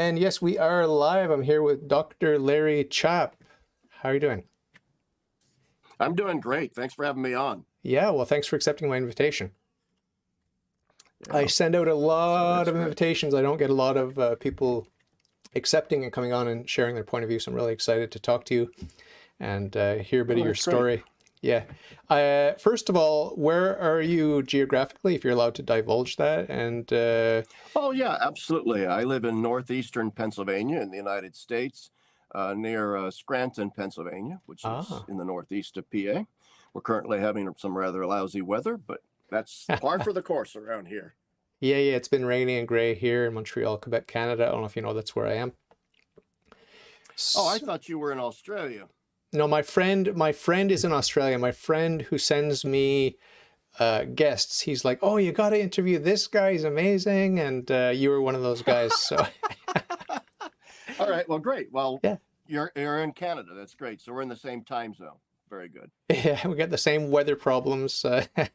And yes, we are live. I'm here with Dr. Larry Chapp. How are you doing? I'm doing great. Thanks for having me on. Yeah, well, thanks for accepting my invitation. Yeah, I send out a lot of great. invitations. I don't get a lot of people accepting and coming on and sharing their point of view. So I'm really excited to talk to you and hear a bit of your story. Great. Yeah. First of all, where are you geographically, if you're allowed to divulge that? And Oh, yeah, absolutely. I live in northeastern Pennsylvania in the United States, near Scranton, Pennsylvania, which is in the northeast of PA. We're currently having some rather lousy weather, but that's par for the course around here. Yeah, it's been rainy and gray here in Montreal, Quebec, Canada. I don't know if you know that's where I am. Oh, I thought you were in Australia. No, my friend is in Australia. My friend who sends me guests, he's like, "Oh, you got to interview this guy. He's amazing." And you were one of those guys. So, all right. Well, great. Well, yeah, you're in Canada. That's great. So we're in the same time zone. Very good. Yeah, we got the same weather problems. So yes,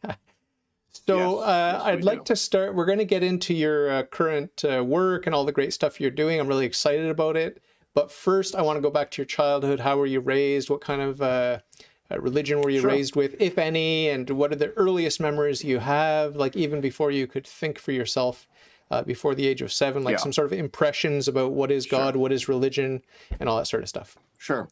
I'd like to start. We're going to get into your current work and all the great stuff you're doing. I'm really excited about it. But first, I want to go back to your childhood. How were you raised? What kind of religion were you raised with, if any? And what are the earliest memories you have, like even before you could think for yourself, before the age of 7, like some sort of impressions about what is God, what is religion, and all that sort of stuff? Sure.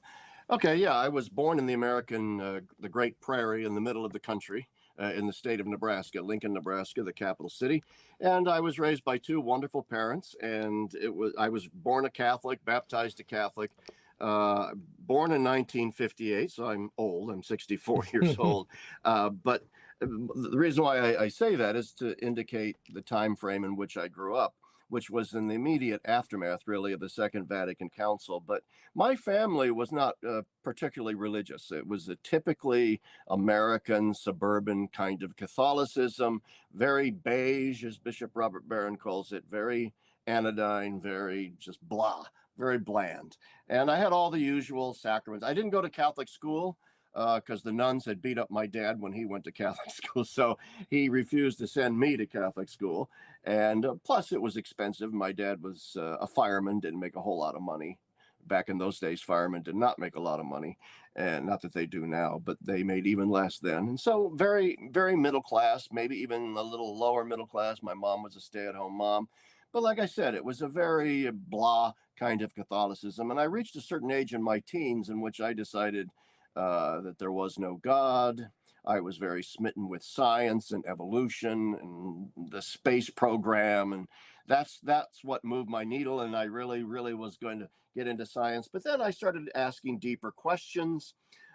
Okay, yeah, I was born in the Great Prairie in the middle of the country, in the state of Nebraska, Lincoln, Nebraska, the capital city. And I was raised by 2 wonderful parents, and I was born a Catholic, baptized a Catholic, born in 1958, so I'm old, I'm 64 years old. But the reason why I say that is to indicate the time frame in which I grew up, which was in the immediate aftermath, really, of the Second Vatican Council. But my family was not particularly religious. It was a typically American, suburban kind of Catholicism, very beige, as Bishop Robert Barron calls it, very anodyne, very just blah, very bland. And I had all the usual sacraments. I didn't go to Catholic school because the nuns had beat up my dad when he went to Catholic school. So he refused to send me to Catholic school. And plus, it was expensive. My dad was a fireman, didn't make a whole lot of money. Back in those days, firemen did not make a lot of money. And not that they do now, but they made even less then. And so very, very middle class, maybe even a little lower middle class. My mom was a stay-at-home mom. But like I said, it was a very blah kind of Catholicism. And I reached a certain age in my teens in which I decided that there was no God. I was very smitten with science and evolution and the space program. And that's what moved my needle. And I really, really was going to get into science. But then I started asking deeper questions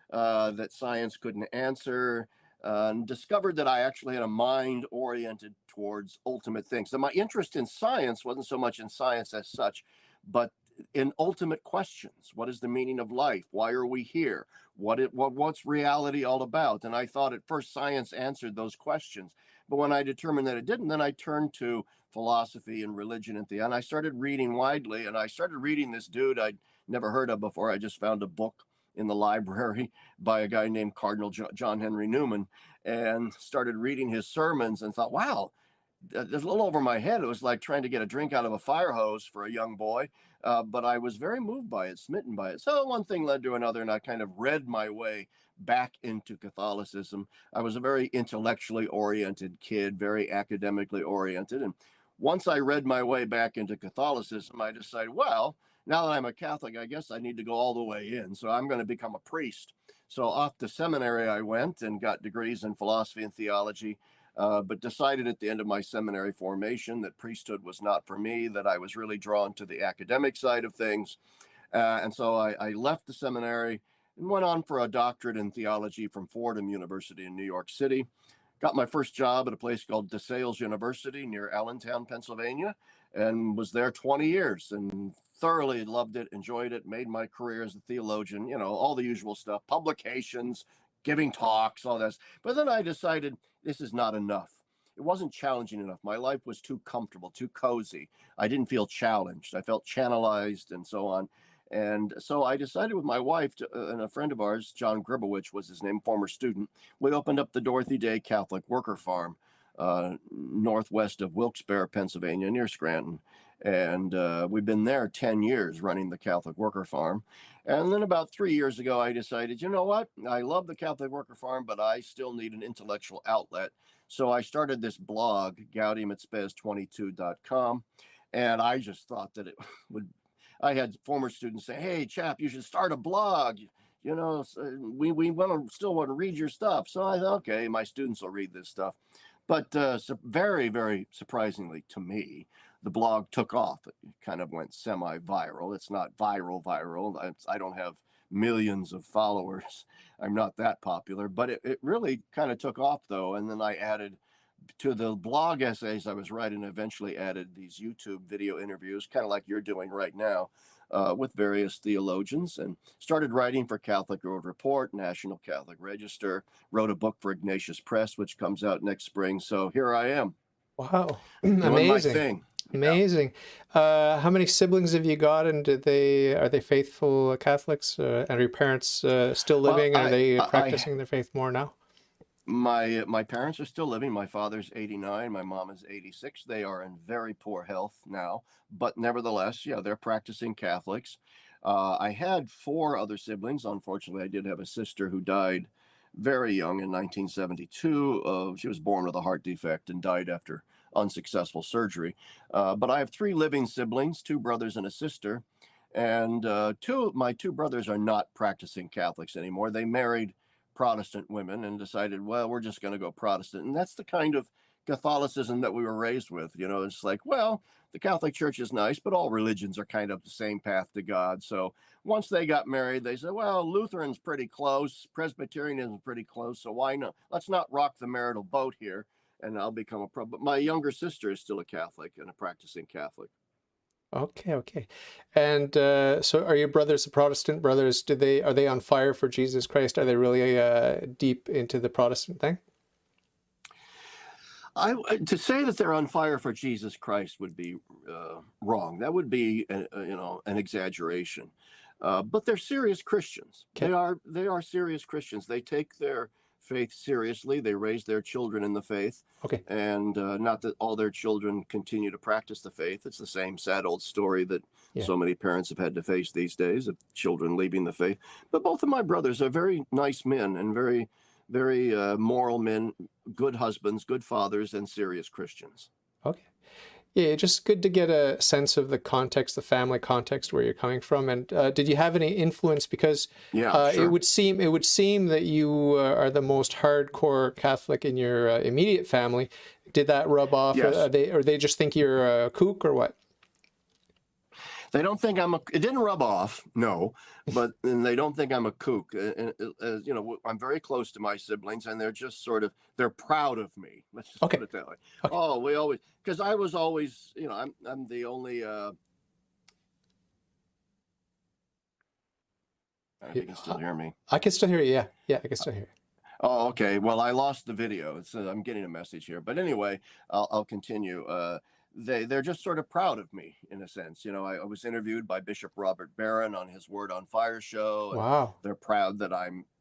that science couldn't answer, and discovered that I actually had a mind oriented towards ultimate things. And my interest in science wasn't so much in science as such, but in ultimate questions. What is the meaning of life? Why are we here? What's reality all about? And I thought at first science answered those questions. But when I determined that it didn't, then I turned to philosophy and religion at the end. I started reading widely, and I started reading this dude I'd never heard of before. I just found a book in the library by a guy named Cardinal John Henry Newman, and started reading his sermons and thought, wow, there's a little over my head. It was like trying to get a drink out of a fire hose for a young boy. But I was very moved by it, smitten by it. So one thing led to another, and I kind of read my way back into Catholicism. I was a very intellectually oriented kid, very academically oriented. And once I read my way back into Catholicism, I decided, well, now that I'm a Catholic, I guess I need to go all the way in. So I'm going to become a priest. So off to seminary I went and got degrees in philosophy and theology. But decided at the end of my seminary formation that priesthood was not for me, that I was really drawn to the academic side of things. And so I left the seminary and went on for a doctorate in theology from Fordham University in New York City. Got my first job at a place called DeSales University near Allentown, Pennsylvania, and was there 20 years and thoroughly loved it, enjoyed it, made my career as a theologian, all the usual stuff, publications, giving talks, all this. But then I decided this is not enough. It wasn't challenging enough. My life was too comfortable, too cozy. I didn't feel challenged. I felt channelized and so on. And so I decided with my wife and a friend of ours, John Gribowich was his name, former student, we opened up the Dorothy Day Catholic Worker Farm northwest of Wilkes-Barre, Pennsylvania, near Scranton. And we've been there 10 years running the Catholic Worker Farm. And then about 3 years ago, I decided, you know what? I love the Catholic Worker Farm, but I still need an intellectual outlet. So I started this blog, Gaudium at Spes22.com. And I just thought that it would, I had former students say, hey, Chapp, you should start a blog. You know, we still want to read your stuff. So I thought, okay, my students will read this stuff. But very, very surprisingly to me, the blog took off. It kind of went semi-viral. It's not viral. I don't have millions of followers. I'm not that popular, but it really kind of took off though. And then I added to the blog essays I was writing, eventually added these YouTube video interviews, kind of like you're doing right now, with various theologians, and started writing for Catholic World Report, National Catholic Register, wrote a book for Ignatius Press, which comes out next spring. So here I am. Wow. Doing Amazing. my thing. Amazing. How many siblings have you got, and are they faithful Catholics? And are your parents still living? Are they practicing their faith more now? My parents are still living. My father's 89. My mom is 86. They are in very poor health now, but nevertheless, yeah, they're practicing Catholics. I had 4 other siblings. Unfortunately, I did have a sister who died very young in 1972. She was born with a heart defect and died after unsuccessful surgery. But I have 3 living siblings, 2 brothers and a sister. And my 2 brothers are not practicing Catholics anymore. They married Protestant women and decided, well, we're just going to go Protestant. And that's the kind of Catholicism that we were raised with. You know, it's like, well, the Catholic Church is nice, but all religions are kind of the same path to God. So once they got married, they said, well, Lutheran's pretty close, Presbyterianism's pretty close, so why not? Let's not rock the marital boat here, and I'll become a pro. But my younger sister is still a Catholic and a practicing Catholic. Okay. And so are your brothers, the Protestant brothers, are they on fire for Jesus Christ? Are they really deep into the Protestant thing? To say that they're on fire for Jesus Christ would be wrong. That would be an exaggeration. But they're serious Christians. Okay. They are serious Christians. They take their faith seriously. They raise their children in the faith. Okay. And not that all their children continue to practice the faith. It's the same sad old story that so many parents have had to face these days of children leaving the faith. But both of my brothers are very nice men and very, very moral men, good husbands, good fathers, and serious Christians. Okay. Yeah, just good to get a sense of the context, the family context where you're coming from. And did you have any influence? Because sure. it would seem that you are the most hardcore Catholic in your immediate family. Did that rub off? Yes. Or they just think you're a kook or what? They don't think it didn't rub off, no, but they don't think I'm a kook. I'm very close to my siblings, and they're just they're proud of me. Let's just put it that way. Okay. Oh, because I was always, I'm the only, I don't know if you can still hear me. I can still hear you, yeah, I can still hear you. Oh, okay. Well, I lost the video. I'm getting a message here, but anyway, I'll continue. They're just sort of proud of me in a sense. I was interviewed by Bishop Robert Barron on his Word on Fire show. Wow. They're proud that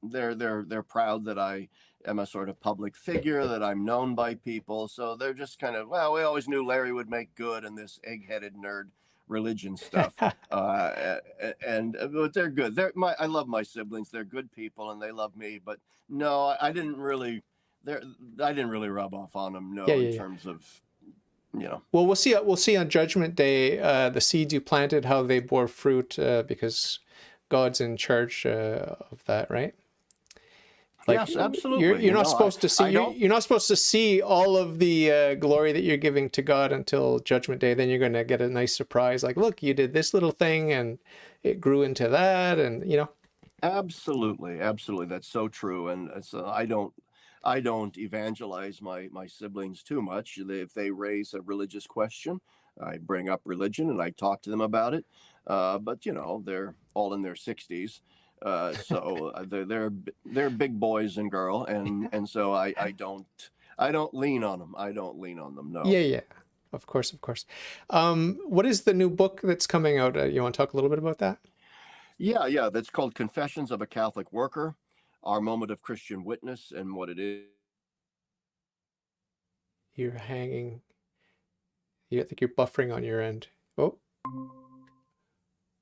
they're proud that I am a sort of public figure, that I'm known by people. So they're just kind of, well, we always knew Larry would make good in this egg-headed nerd religion stuff. But they're good. I love my siblings. They're good people and they love me, but no, I didn't really rub off on them. No, in terms of, Well, we'll see on Judgment Day the seeds you planted, how they bore fruit, because God's in charge of that, right? Yes, absolutely. You're not supposed to see. You're not supposed to see all of the glory that you're giving to God until Judgment Day. Then you're going to get a nice surprise, like, look, you did this little thing, and it grew into that, and Absolutely, that's so true. And I don't evangelize my siblings too much. If they raise a religious question, I bring up religion and I talk to them about it. But they're all in their 60s, so they're big boys and girl, and so I don't lean on them. I don't lean on them. No. Yeah. Of course. What is the new book that's coming out? You want to talk a little bit about that? Yeah. That's called Confessions of a Catholic Worker: Our Moment of Christian Witness and What It Is. You're hanging. I think you're buffering on your end. Oh,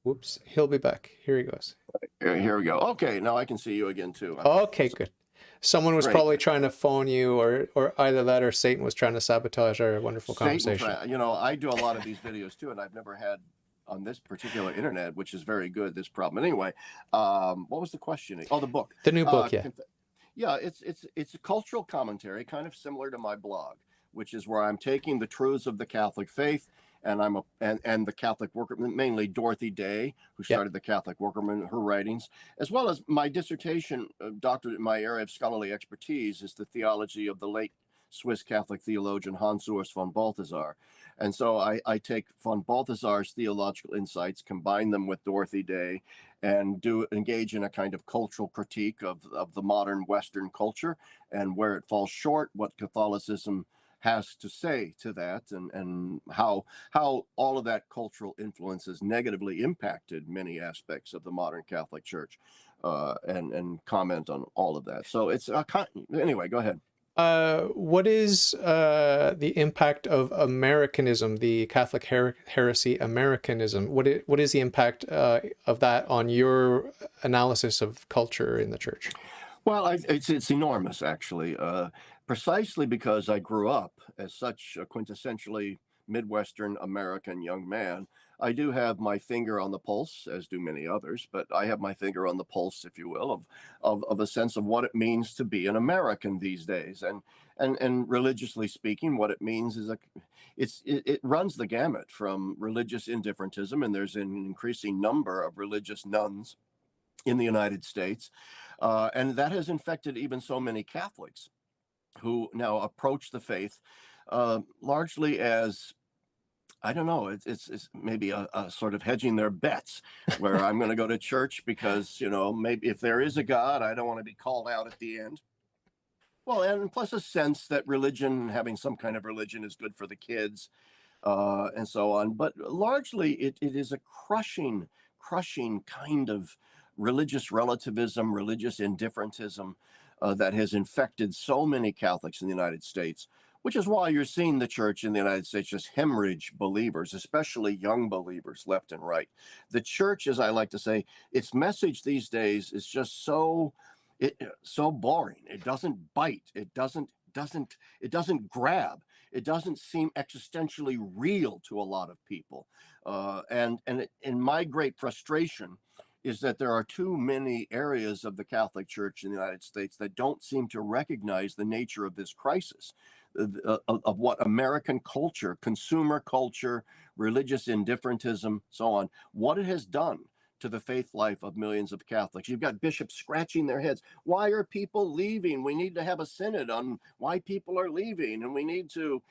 whoops. He'll be back. Here he goes. Here we go. Okay, now I can see you again too. Okay, good. Someone was Great. probably trying to phone you, or either that or Satan was trying to sabotage our wonderful conversation. I do a lot of these videos too, and I've never had on this particular internet, which is very good, this problem. Anyway, what was the question? Oh, the book. The new book, yeah. Yeah, it's a cultural commentary, kind of similar to my blog, which is where I'm taking the truths of the Catholic faith, and and the Catholic workerman, mainly Dorothy Day, who started the Catholic workerman, her writings, as well as my dissertation, doctorate in my area of scholarly expertise is the theology of the late Swiss Catholic theologian Hans Urs von Balthasar. And so I take von Balthasar's theological insights, combine them with Dorothy Day, and engage in a kind of cultural critique of the modern Western culture and where it falls short, what Catholicism has to say to that, and how all of that cultural influence has negatively impacted many aspects of the modern Catholic Church, and comment on all of that. So it's anyway, go ahead. What is the impact of Americanism, the Catholic heresy Americanism? What is the impact of that on your analysis of culture in the church? Well, it's enormous, actually, precisely because I grew up as such a quintessentially Midwestern American young man. I do have my finger on the pulse, as do many others, but I have my finger on the pulse, if you will, of a sense of what it means to be an American these days. And religiously speaking, what it means is it runs the gamut from religious indifferentism, and there's an increasing number of religious nuns in the United States. And that has infected even so many Catholics who now approach the faith largely as, I don't know, it's maybe a sort of hedging their bets, where I'm going to go to church because, maybe if there is a God, I don't want to be called out at the end. Well, and plus a sense that religion, having some kind of religion, is good for the kids, and so on. But largely it is a crushing kind of religious relativism, religious indifferentism that has infected so many Catholics in the United States, which is why you're seeing the church in the United States just hemorrhage believers, especially young believers, left and right. The church, as I like to say, its message these days is just so boring. It doesn't bite. It doesn't grab. It doesn't seem existentially real to a lot of people. In my great frustration is that there are too many areas of the Catholic Church in the United States that don't seem to recognize the nature of this crisis, of what American culture, consumer culture, religious indifferentism, so on, what it has done to the faith life of millions of Catholics. You've got bishops scratching their heads. Why are people leaving? We need to have a synod on why people are leaving, and we need to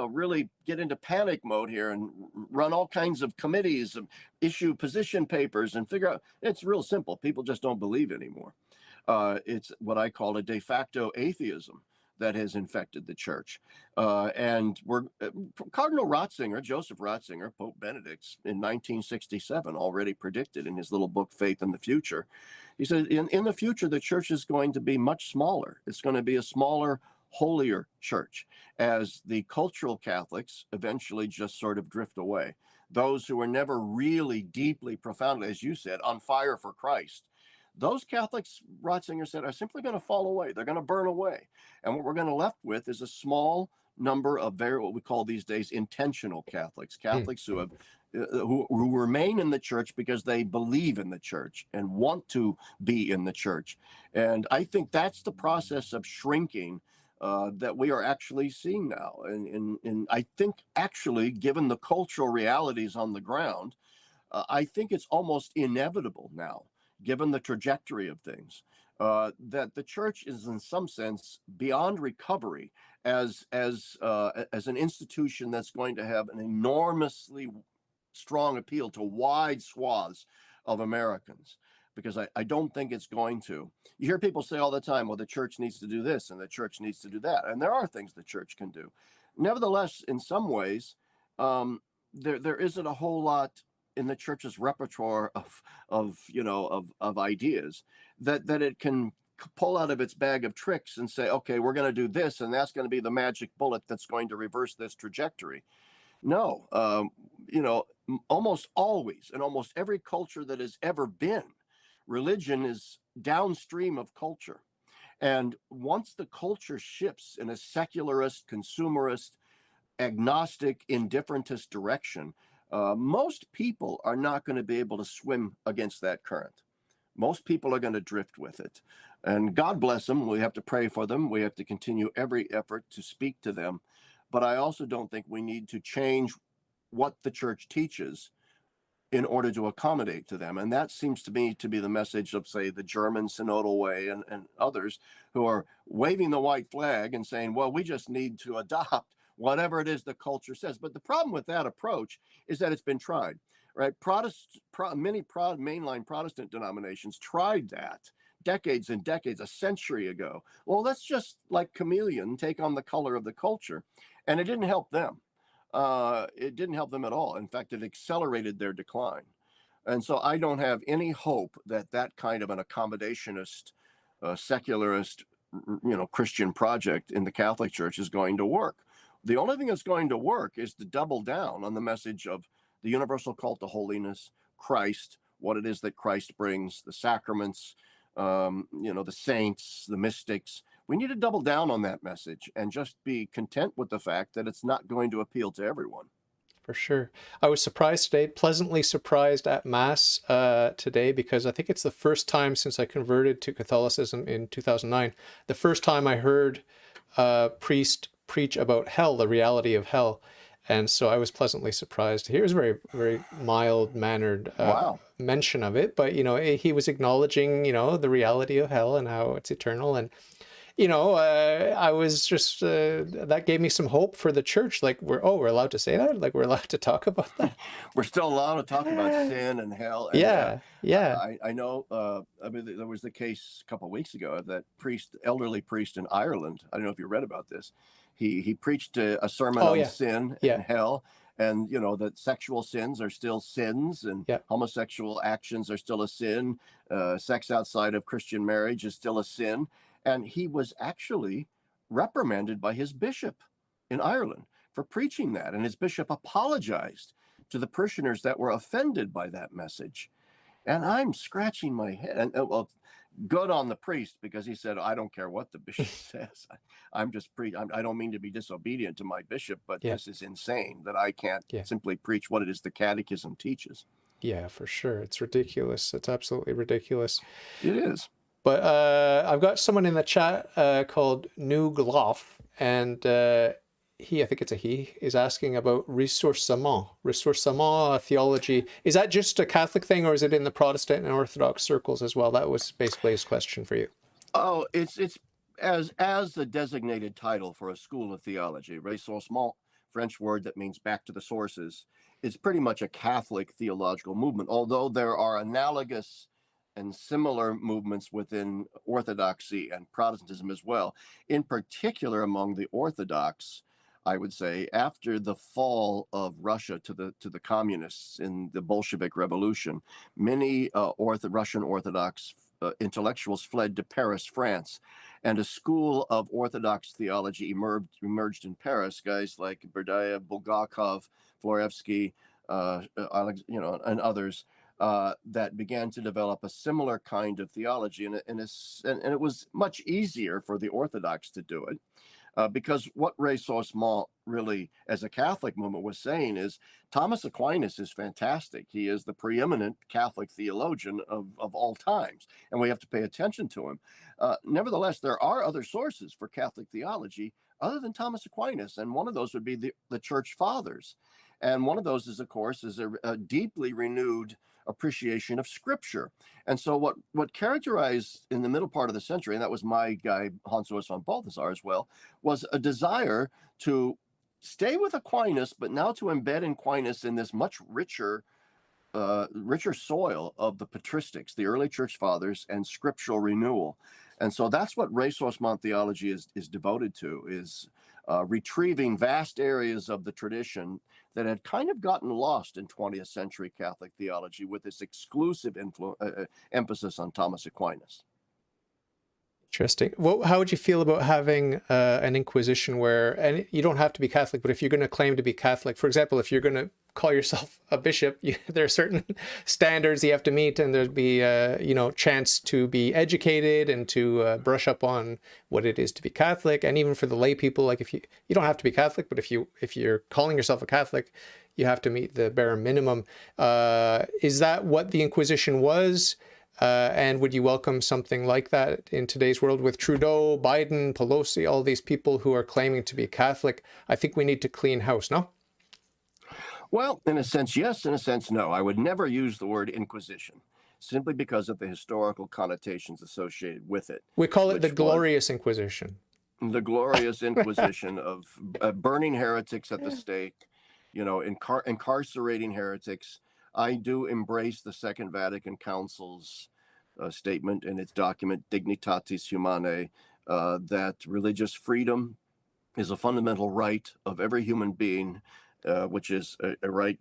really get into panic mode here and run all kinds of committees, and issue position papers, and figure out. It's real simple. People just don't believe anymore. It's what I call a de facto atheism that has infected the church. And Cardinal Ratzinger, Joseph Ratzinger, Pope Benedict, in 1967 already predicted in his little book, Faith in the Future. He said, in the future, the church is going to be much smaller. It's going to be a smaller, holier church, as the cultural Catholics eventually just sort of drift away. Those who were never really deeply, profoundly, as you said, on fire for Christ, those Catholics, Ratzinger said, are simply going to fall away. They're going to burn away. And what we're going to left with is a small number of what we call these days intentional Catholics, Catholics who have who remain in the church because they believe in the church and want to be in the church. And I think that's the process of shrinking that we are actually seeing now. And I think actually, given the cultural realities on the ground, I think it's almost inevitable now, given the trajectory of things, that the church is in some sense beyond recovery as an institution that's going to have an enormously strong appeal to wide swaths of Americans, because I don't think it's going to. You hear people say all the time, well, the church needs to do this and the church needs to do that. And there are things the church can do. Nevertheless, in some ways, there isn't a whole lot in the church's repertoire of ideas that it can pull out of its bag of tricks and say, okay, we're going to do this, and that's going to be the magic bullet that's going to reverse this trajectory. No, you know, almost always in almost every culture that has ever been, religion is downstream of culture. And once the culture shifts in a secularist, consumerist, agnostic, indifferentist direction, most people are not going to be able to swim against that current. Most people are going to drift with it. And God bless them. We have to pray for them. We have to continue every effort to speak to them. But I also don't think we need to change what the church teaches in order to accommodate to them. And that seems to me to be the message of, say, the German synodal way and others who are waving the white flag and saying, well, we just need to adopt whatever it is the culture says. But the problem with that approach is that it's been tried, right? Many mainline Protestant denominations tried that decades and decades, a century ago. Well, let's just, like chameleon, take on the color of the culture. And it didn't help them. It didn't help them at all. In fact, it accelerated their decline. And so I don't have any hope that that kind of an accommodationist, secularist, Christian project in the Catholic Church is going to work. The only thing that's going to work is to double down on the message of the universal call to holiness, Christ, what it is that Christ brings, the sacraments, the saints, the mystics. We need to double down on that message and just be content with the fact that it's not going to appeal to everyone. For sure. I was surprised today, pleasantly surprised at Mass today, because I think it's the first time since I converted to Catholicism in 2009, the first time I heard a priest preach about hell, the reality of hell. And so I was pleasantly surprised. He was very, very mild-mannered Wow. mention of it, but, he was acknowledging, the reality of hell and how it's eternal. And I was just, that gave me some hope for the church. Like, we're allowed to say that? Like, we're allowed to talk about that? We're still allowed to talk about sin and hell. And, yeah. I know, there was the case a couple of weeks ago of that elderly priest in Ireland. I don't know if you read about this. He preached a sermon on sin and hell. And, that sexual sins are still sins, and homosexual actions are still a sin. Sex outside of Christian marriage is still a sin. And he was actually reprimanded by his bishop in Ireland for preaching that. And his bishop apologized to the parishioners that were offended by that message. And I'm scratching my head. And well, good on the priest, because he said, I don't care what the bishop says. I'm just I don't mean to be disobedient to my bishop, but this is insane that I can't simply preach what it is the catechism teaches. Yeah, for sure. It's ridiculous. It's absolutely ridiculous. It is. But I've got someone in the chat called New Gloff, and I think it's a he, is asking about ressourcement theology. Is that just a Catholic thing, or is it in the Protestant and Orthodox circles as well? That was basically his question for you. Oh, it's as the designated title for a school of theology. Ressourcement, French word that means back to the sources. It's pretty much a Catholic theological movement, although there are analogous and similar movements within Orthodoxy and Protestantism as well. In particular, among the Orthodox, I would say, after the fall of Russia to the communists in the Bolshevik Revolution, many Russian Orthodox intellectuals fled to Paris, France, and a school of Orthodox theology emerged in Paris. Guys like Berdayev, Bulgakov, Florevsky, and others. That began to develop a similar kind of theology, and it was much easier for the Orthodox to do it, because what ressourcement really, as a Catholic movement, was saying is Thomas Aquinas is fantastic. He is the preeminent Catholic theologian of all times, and we have to pay attention to him. Nevertheless, there are other sources for Catholic theology other than Thomas Aquinas, and one of those would be the Church Fathers. And one of those is, of course, a deeply renewed appreciation of Scripture. And so what characterized in the middle part of the century, and that was my guy, Hans Urs von Balthasar as well, was a desire to stay with Aquinas, but now to embed Aquinas in this much richer soil of the patristics, the early church fathers, and scriptural renewal. And so that's what ressourcement theology is devoted to, is retrieving vast areas of the tradition that had kind of gotten lost in 20th century Catholic theology with this exclusive emphasis on Thomas Aquinas. Interesting. How would you feel about having an inquisition where, and you don't have to be Catholic, but if you're going to claim to be Catholic, for example, if you're going to call yourself a bishop, there are certain standards you have to meet, and there'd be, chance to be educated and to brush up on what it is to be Catholic. And even for the lay people, like if you don't have to be Catholic, but if you're calling yourself a Catholic, you have to meet the bare minimum. Is that what the Inquisition was? And would you welcome something like that in today's world with Trudeau, Biden, Pelosi, all these people who are claiming to be Catholic? I think we need to clean house, no? Well, in a sense, yes. In a sense, no. I would never use the word Inquisition simply because of the historical connotations associated with it. We call it the Glorious Inquisition. The Glorious Inquisition of burning heretics at the stake, incarcerating heretics. I do embrace the Second Vatican Council's statement in its document Dignitatis Humanae that religious freedom is a fundamental right of every human being, which is a right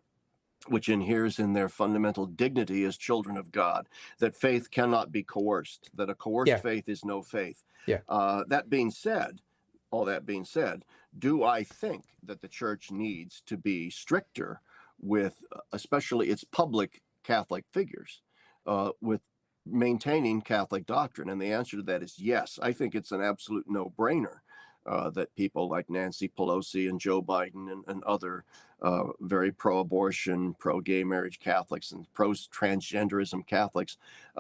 which inheres in their fundamental dignity as children of God, that faith cannot be coerced, that a coerced faith is no faith. Yeah. All that being said, do I think that the church needs to be stricter with especially its public Catholic figures, with maintaining Catholic doctrine? And the answer to that is yes. I think it's an absolute no-brainer that people like Nancy Pelosi and Joe Biden and other very pro-abortion, pro-gay marriage Catholics and pro-transgenderism Catholics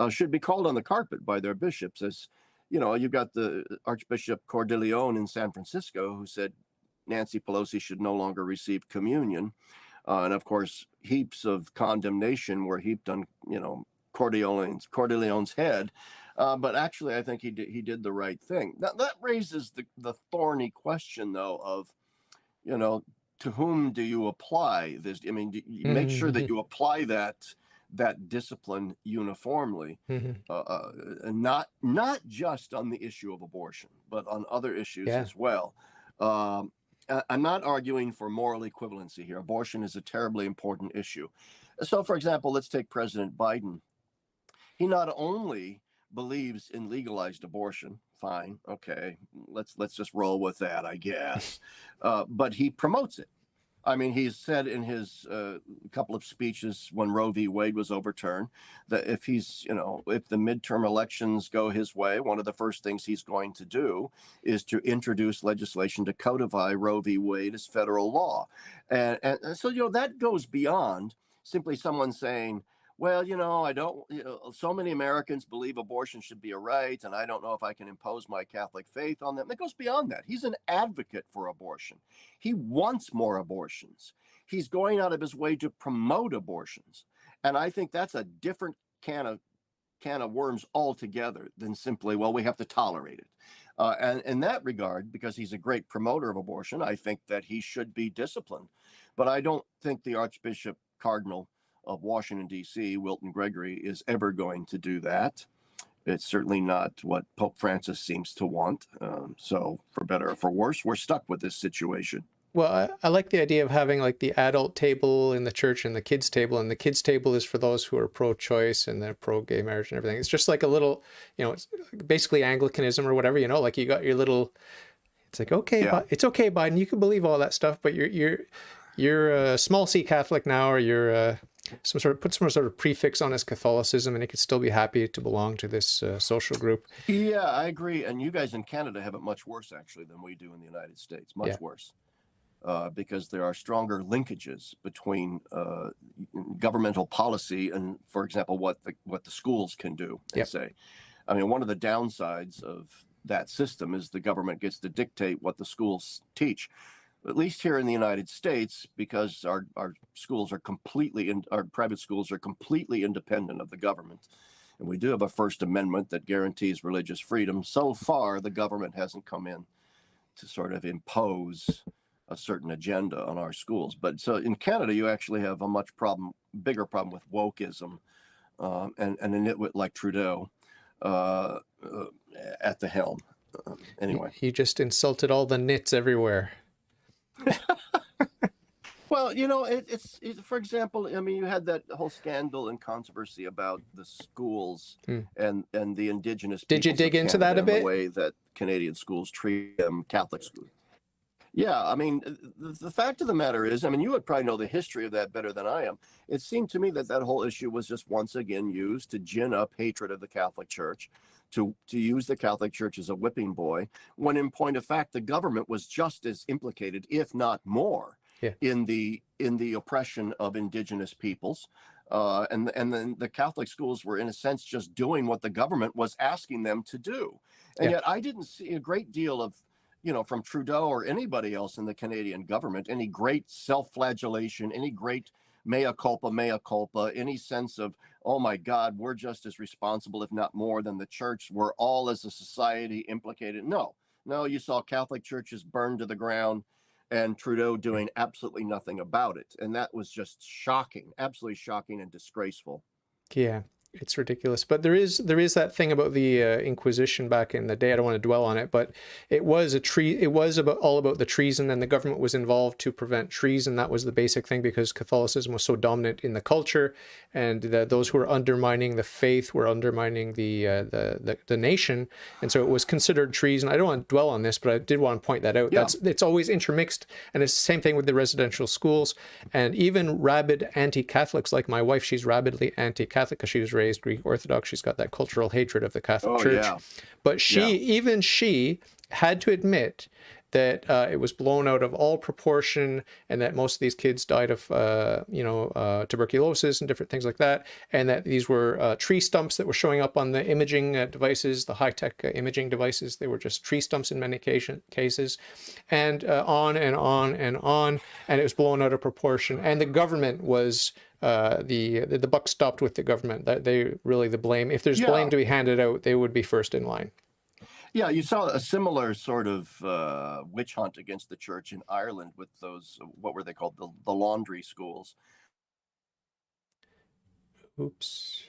should be called on the carpet by their bishops. As you've got the Archbishop Cordileone in San Francisco who said Nancy Pelosi should no longer receive communion. And of course, heaps of condemnation were heaped on, Cordileone's head. But actually, I think he did the right thing. Now, that raises the thorny question, though, of, to whom do you apply this? I mean, do you make sure that you apply that discipline uniformly, and not just on the issue of abortion, but on other issues as well. I'm not arguing for moral equivalency here. Abortion is a terribly important issue. So, for example, let's take President Biden. He not only believes in legalized abortion, fine, okay, let's just roll with that, I guess, but he promotes it. I mean, he's said in his couple of speeches when Roe v. Wade was overturned that if the midterm elections go his way, one of the first things he's going to do is to introduce legislation to codify Roe v. Wade as federal law. And so, that goes beyond simply someone saying, well, I don't, so many Americans believe abortion should be a right, and I don't know if I can impose my Catholic faith on them. It goes beyond that. He's an advocate for abortion. He wants more abortions. He's going out of his way to promote abortions. And I think that's a different can of worms altogether than simply, well, we have to tolerate it. And in that regard, because he's a great promoter of abortion, I think that he should be disciplined. But I don't think the Archbishop Cardinal of Washington, D.C., Wilton Gregory, is ever going to do that. It's certainly not what Pope Francis seems to want. So for better or for worse, we're stuck with this situation. Well, I like the idea of having like the adult table in the church and the kids table, and the kids table is for those who are pro-choice and they're pro-gay marriage and everything. It's just like a little, it's basically Anglicanism or whatever, like you got your little, it's like, okay, it's okay, Biden, you can believe all that stuff, but you're a small C Catholic now, or you're put some sort of prefix on his Catholicism, and he could still be happy to belong to this social group. Yeah, I agree. And you guys in Canada have it much worse, actually, than we do in the United States. Much worse. Because there are stronger linkages between governmental policy and, for example, what the schools can do and say. I mean, one of the downsides of that system is the government gets to dictate what the schools teach. At least here in the United States, because our schools are our private schools are completely independent of the government. And we do have a First Amendment that guarantees religious freedom. So far, the government hasn't come in to sort of impose a certain agenda on our schools. But so in Canada, you actually have a much bigger problem with wokeism and a nitwit like Trudeau at the helm. Anyway. You just insulted all the nits everywhere. Well, for example, I mean, you had that whole scandal and controversy about the schools Hmm. and the indigenous Did you peoples of dig into that Canada a and the bit? way that Canadian schools treat Catholic schools. Yeah, I mean, the fact of the matter is, I mean, you would probably know the history of that better than I am. It seemed to me that that whole issue was just once again used to gin up hatred of the Catholic Church, to use the Catholic Church as a whipping boy, when in point of fact, the government was just as implicated, if not more, Yeah. in the oppression of indigenous peoples. And then the Catholic schools were, in a sense, just doing what the government was asking them to do. And Yeah. yet I didn't see a great deal of, from Trudeau or anybody else in the Canadian government, any great self-flagellation, any great mea culpa, any sense of, oh my God, we're just as responsible, if not more, than the church. We're all as a society implicated. No, you saw Catholic churches burned to the ground and Trudeau doing absolutely nothing about it. And that was just shocking, absolutely shocking and disgraceful. Yeah, it's ridiculous. But there is that thing about the Inquisition back in the day. I don't want to dwell on it, but it was all about the treason, and the government was involved to prevent treason. That was the basic thing, because Catholicism was so dominant in the culture, and those who were undermining the faith were undermining the nation, and so it was considered treason. I don't want to dwell on this, but I did want to point that out. Yeah. It's always intermixed, and it's the same thing with the residential schools, and even rabid anti-Catholics like my wife. She's rabidly anti-Catholic because she was raised Greek Orthodox. She's got that cultural hatred of the Catholic Church. Yeah. But even she had to admit that it was blown out of all proportion, and that most of these kids died of, tuberculosis and different things like that, and that these were tree stumps that were showing up on the imaging devices, the high-tech imaging devices. They were just tree stumps in many cases, and on and on and on, and it was blown out of proportion. And the government was the buck stopped with the government. That they really, the blame, if there's blame to be handed out, they would be first in line. Yeah, you saw a similar sort of witch hunt against the church in Ireland with those, what were they called, the laundry schools. Oops.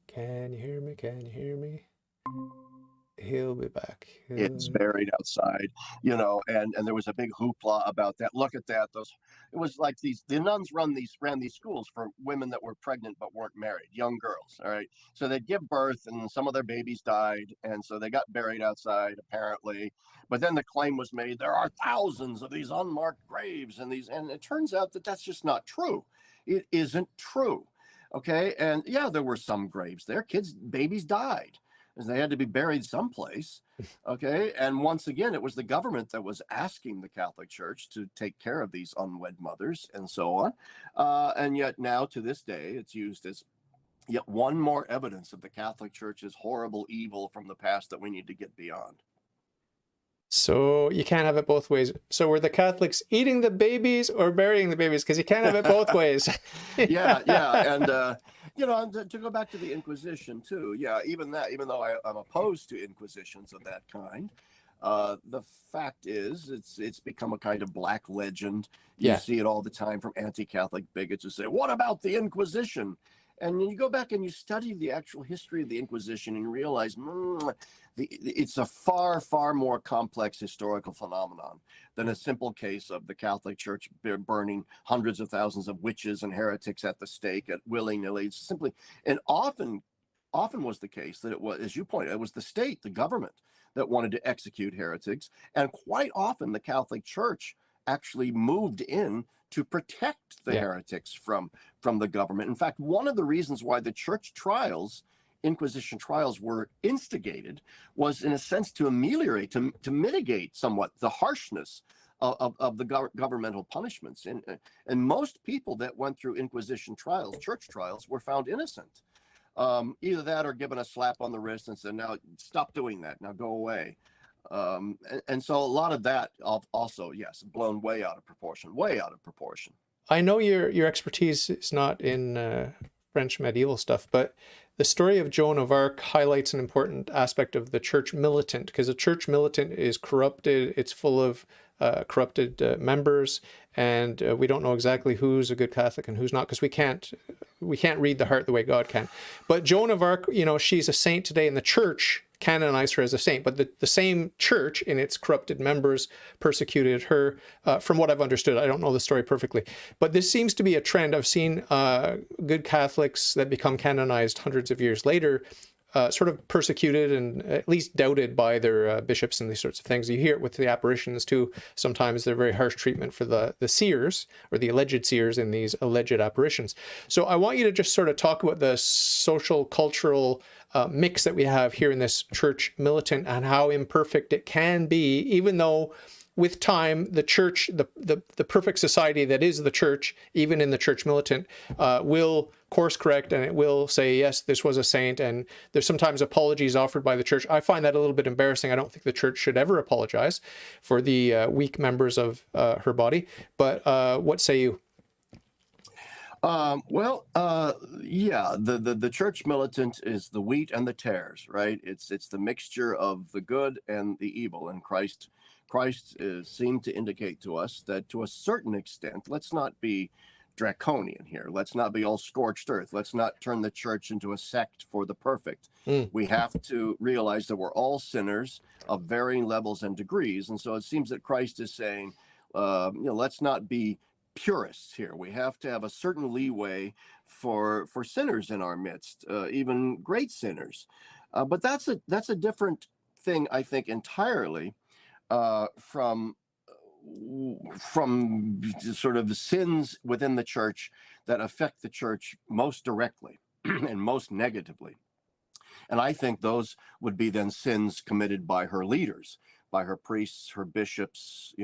Can you hear me? Can you hear me? He'll be back. It's buried outside, and there was a big hoopla about that. Look at that. It was like the nuns ran these schools for women that were pregnant but weren't married, young girls. All right. So they'd give birth and some of their babies died. And so they got buried outside, apparently. But then the claim was made, there are thousands of these unmarked graves and it turns out that that's just not true. It isn't true. Okay. And yeah, there were some graves there. Babies died. They had to be buried someplace. Okay. And once again, it was the government that was asking the Catholic Church to take care of these unwed mothers and so on. And yet now, to this day, it's used as yet one more evidence of the Catholic Church's horrible evil from the past that we need to get beyond. So you can't have it both ways. So were the Catholics eating the babies or burying the babies? Because you can't have it both ways. Yeah. And, to go back to the Inquisition too. Yeah. Even though I'm opposed to inquisitions of that kind, the fact is it's become a kind of black legend. You see it all the time from anti-Catholic bigots who say, what about the Inquisition? And you go back and you study the actual history of the Inquisition and you realize it's a far, far more complex historical phenomenon than a simple case of the Catholic Church burning hundreds of thousands of witches and heretics at the stake willy-nilly. It's simply, and often was the case that it was, as you pointed, it was the state, the government, that wanted to execute heretics. And quite often the Catholic Church actually moved in to protect the heretics from the government. In fact, one of the reasons why the church trials, Inquisition trials, were instigated was, in a sense, to ameliorate, to mitigate somewhat the harshness of the governmental punishments. And most people that went through Inquisition trials, church trials, were found innocent. Either that or given a slap on the wrist and said, now stop doing that, now go away. And so a lot of that also, yes, blown way out of proportion. I know your expertise is not in French medieval stuff, but the story of Joan of Arc highlights an important aspect of the church militant, because the church militant is corrupted. It's full of corrupted members, and we don't know exactly who's a good Catholic and who's not, because we can't read the heart the way God can. But Joan of Arc, she's a saint today, and the church canonized her as a saint, but the same church in its corrupted members persecuted her, from what I've understood. I don't know the story perfectly, but this seems to be a trend. I've seen good Catholics that become canonized hundreds of years later sort of persecuted and at least doubted by their bishops and these sorts of things. You hear it with the apparitions too. Sometimes they're very harsh treatment for the seers or the alleged seers in these alleged apparitions. So I want you to just sort of talk about the social, cultural mix that we have here in this church militant and how imperfect it can be, even though with time, the church, the perfect society that is the church, even in the church militant, will course correct, and it will say, yes, this was a saint, and there's sometimes apologies offered by the church. I find that a little bit embarrassing. I don't think the church should ever apologize for the weak members of her body. But what say you? Yeah, the church militant is the wheat and the tares, right? It's the mixture of the good and the evil, and Christ seemed to indicate to us that to a certain extent, let's not be draconian here. Let's not be all scorched earth. Let's not turn the church into a sect for the perfect. We have to realize that we're all sinners of varying levels and degrees. And so it seems that Christ is saying, let's not be purists here. We have to have a certain leeway for sinners in our midst, even great sinners. But that's a different thing, I think, entirely from sort of the sins within the church that affect the church most directly and most negatively. And I think those would be then sins committed by her leaders, by her priests, her bishops,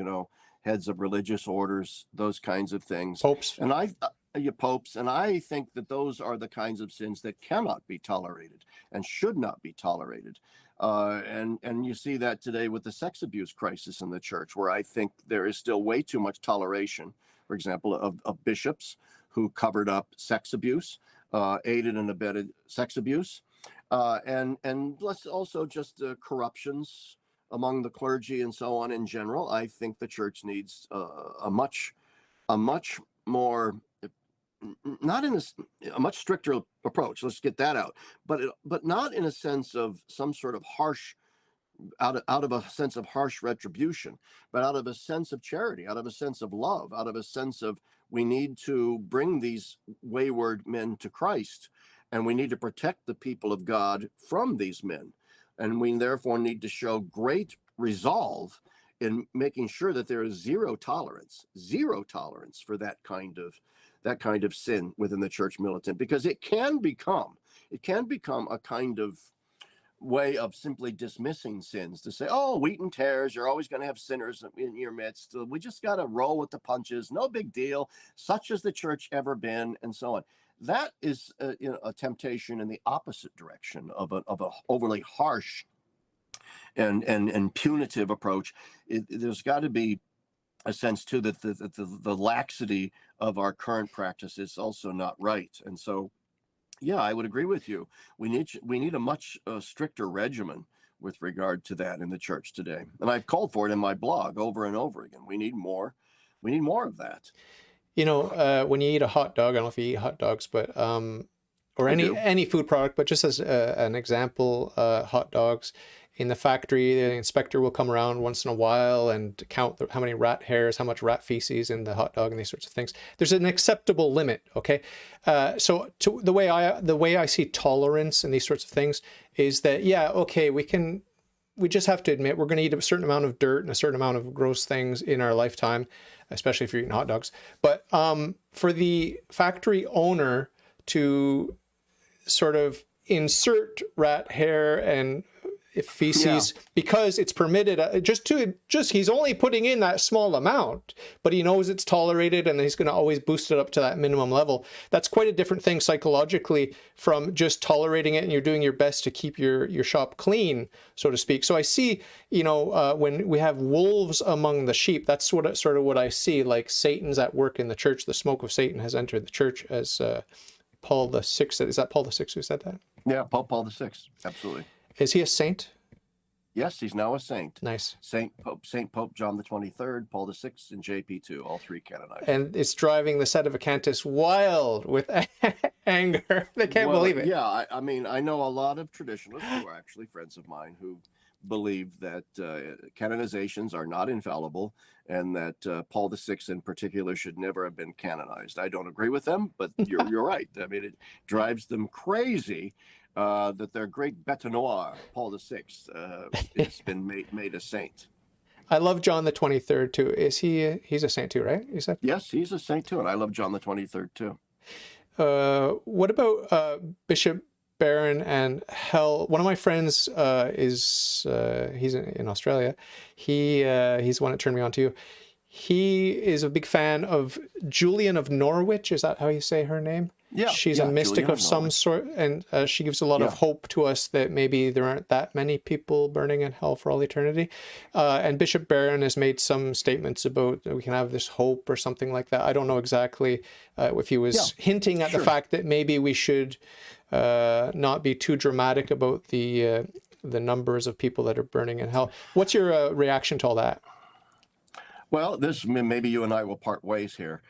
heads of religious orders, those kinds of things. Popes. And popes. And I think that those are the kinds of sins that cannot be tolerated and should not be tolerated. And you see that today with the sex abuse crisis in the church, where I think there is still way too much toleration, for example, of bishops who covered up sex abuse, aided and abetted sex abuse, and let's also just corruptions among the clergy and so on in general. I think the church needs a much more, not in a much stricter approach. Let's get that out, but not in a sense of some sort of harsh, out of a sense of harsh retribution, but out of a sense of charity, out of a sense of love, out of a sense of we need to bring these wayward men to Christ, and we need to protect the people of God from these men, and we therefore need to show great resolve in making sure that there is zero tolerance for that kind of sin within the church militant, because it can become a kind of way of simply dismissing sins, to say, oh, wheat and tares, you're always going to have sinners in your midst. We just got to roll with the punches. No big deal. Such has the church ever been, and so on. That is a temptation in the opposite direction of a overly harsh and punitive approach. There's got to be a sense too that the laxity of our current practice is also not right. And so, yeah, I would agree with you. We need a much stricter regimen with regard to that in the church today. And I've called for it in my blog over and over again. We need more of that. When you eat a hot dog, I don't know if you eat hot dogs, but or any food product, but just as an example, hot dogs. In the factory, the inspector will come around once in a while and count how many rat hairs, how much rat feces in the hot dog, and these sorts of things. There's an acceptable limit, okay? So the way I see tolerance and these sorts of things is that, yeah, okay, we just have to admit we're going to eat a certain amount of dirt and a certain amount of gross things in our lifetime, especially if you're eating hot dogs. But for the factory owner to sort of insert rat hair and feces because it's permitted, he's only putting in that small amount, but he knows it's tolerated and he's going to always boost it up to that minimum level. That's quite a different thing psychologically from just tolerating it and you're doing your best to keep your shop clean, so to speak. So I see, when we have wolves among the sheep, that's what I see, like Satan's at work in the church. The smoke of Satan has entered the church, as Paul the Sixth said. Is that Paul the Sixth who said that? Yeah, Paul the Sixth, absolutely. Is he a saint? Yes, he's now a saint. Nice. Saint Pope John the 23rd, Paul the Sixth, and JP2, all three canonized. And it's driving the Sedevacantists wild with anger. They can't believe it. Yeah, I mean, I know a lot of traditionalists who are actually friends of mine who believe that canonizations are not infallible and that Paul the Sixth in particular should never have been canonized. I don't agree with them, but you're right. I mean, it drives them crazy that their great bête noire, Paul the Sixth, has been made a saint. I love John the 23rd too. Is he's a saint too, right? You said? Yes, he's a saint too, and I love John the 23rd too. What about Bishop Barron and hell? One of my friends he's in Australia. He's the one that turned me on to you. He is a big fan of Julian of Norwich. Is that how you say her name? Yeah. She's a mystic Julian of some sort, and she gives a lot of hope to us that maybe there aren't that many people burning in hell for all eternity. And Bishop Barron has made some statements about we can have this hope or something like that. I don't know exactly if he was hinting at the fact that maybe we should not be too dramatic about the numbers of people that are burning in hell. What's your reaction to all that? Well, maybe you and I will part ways here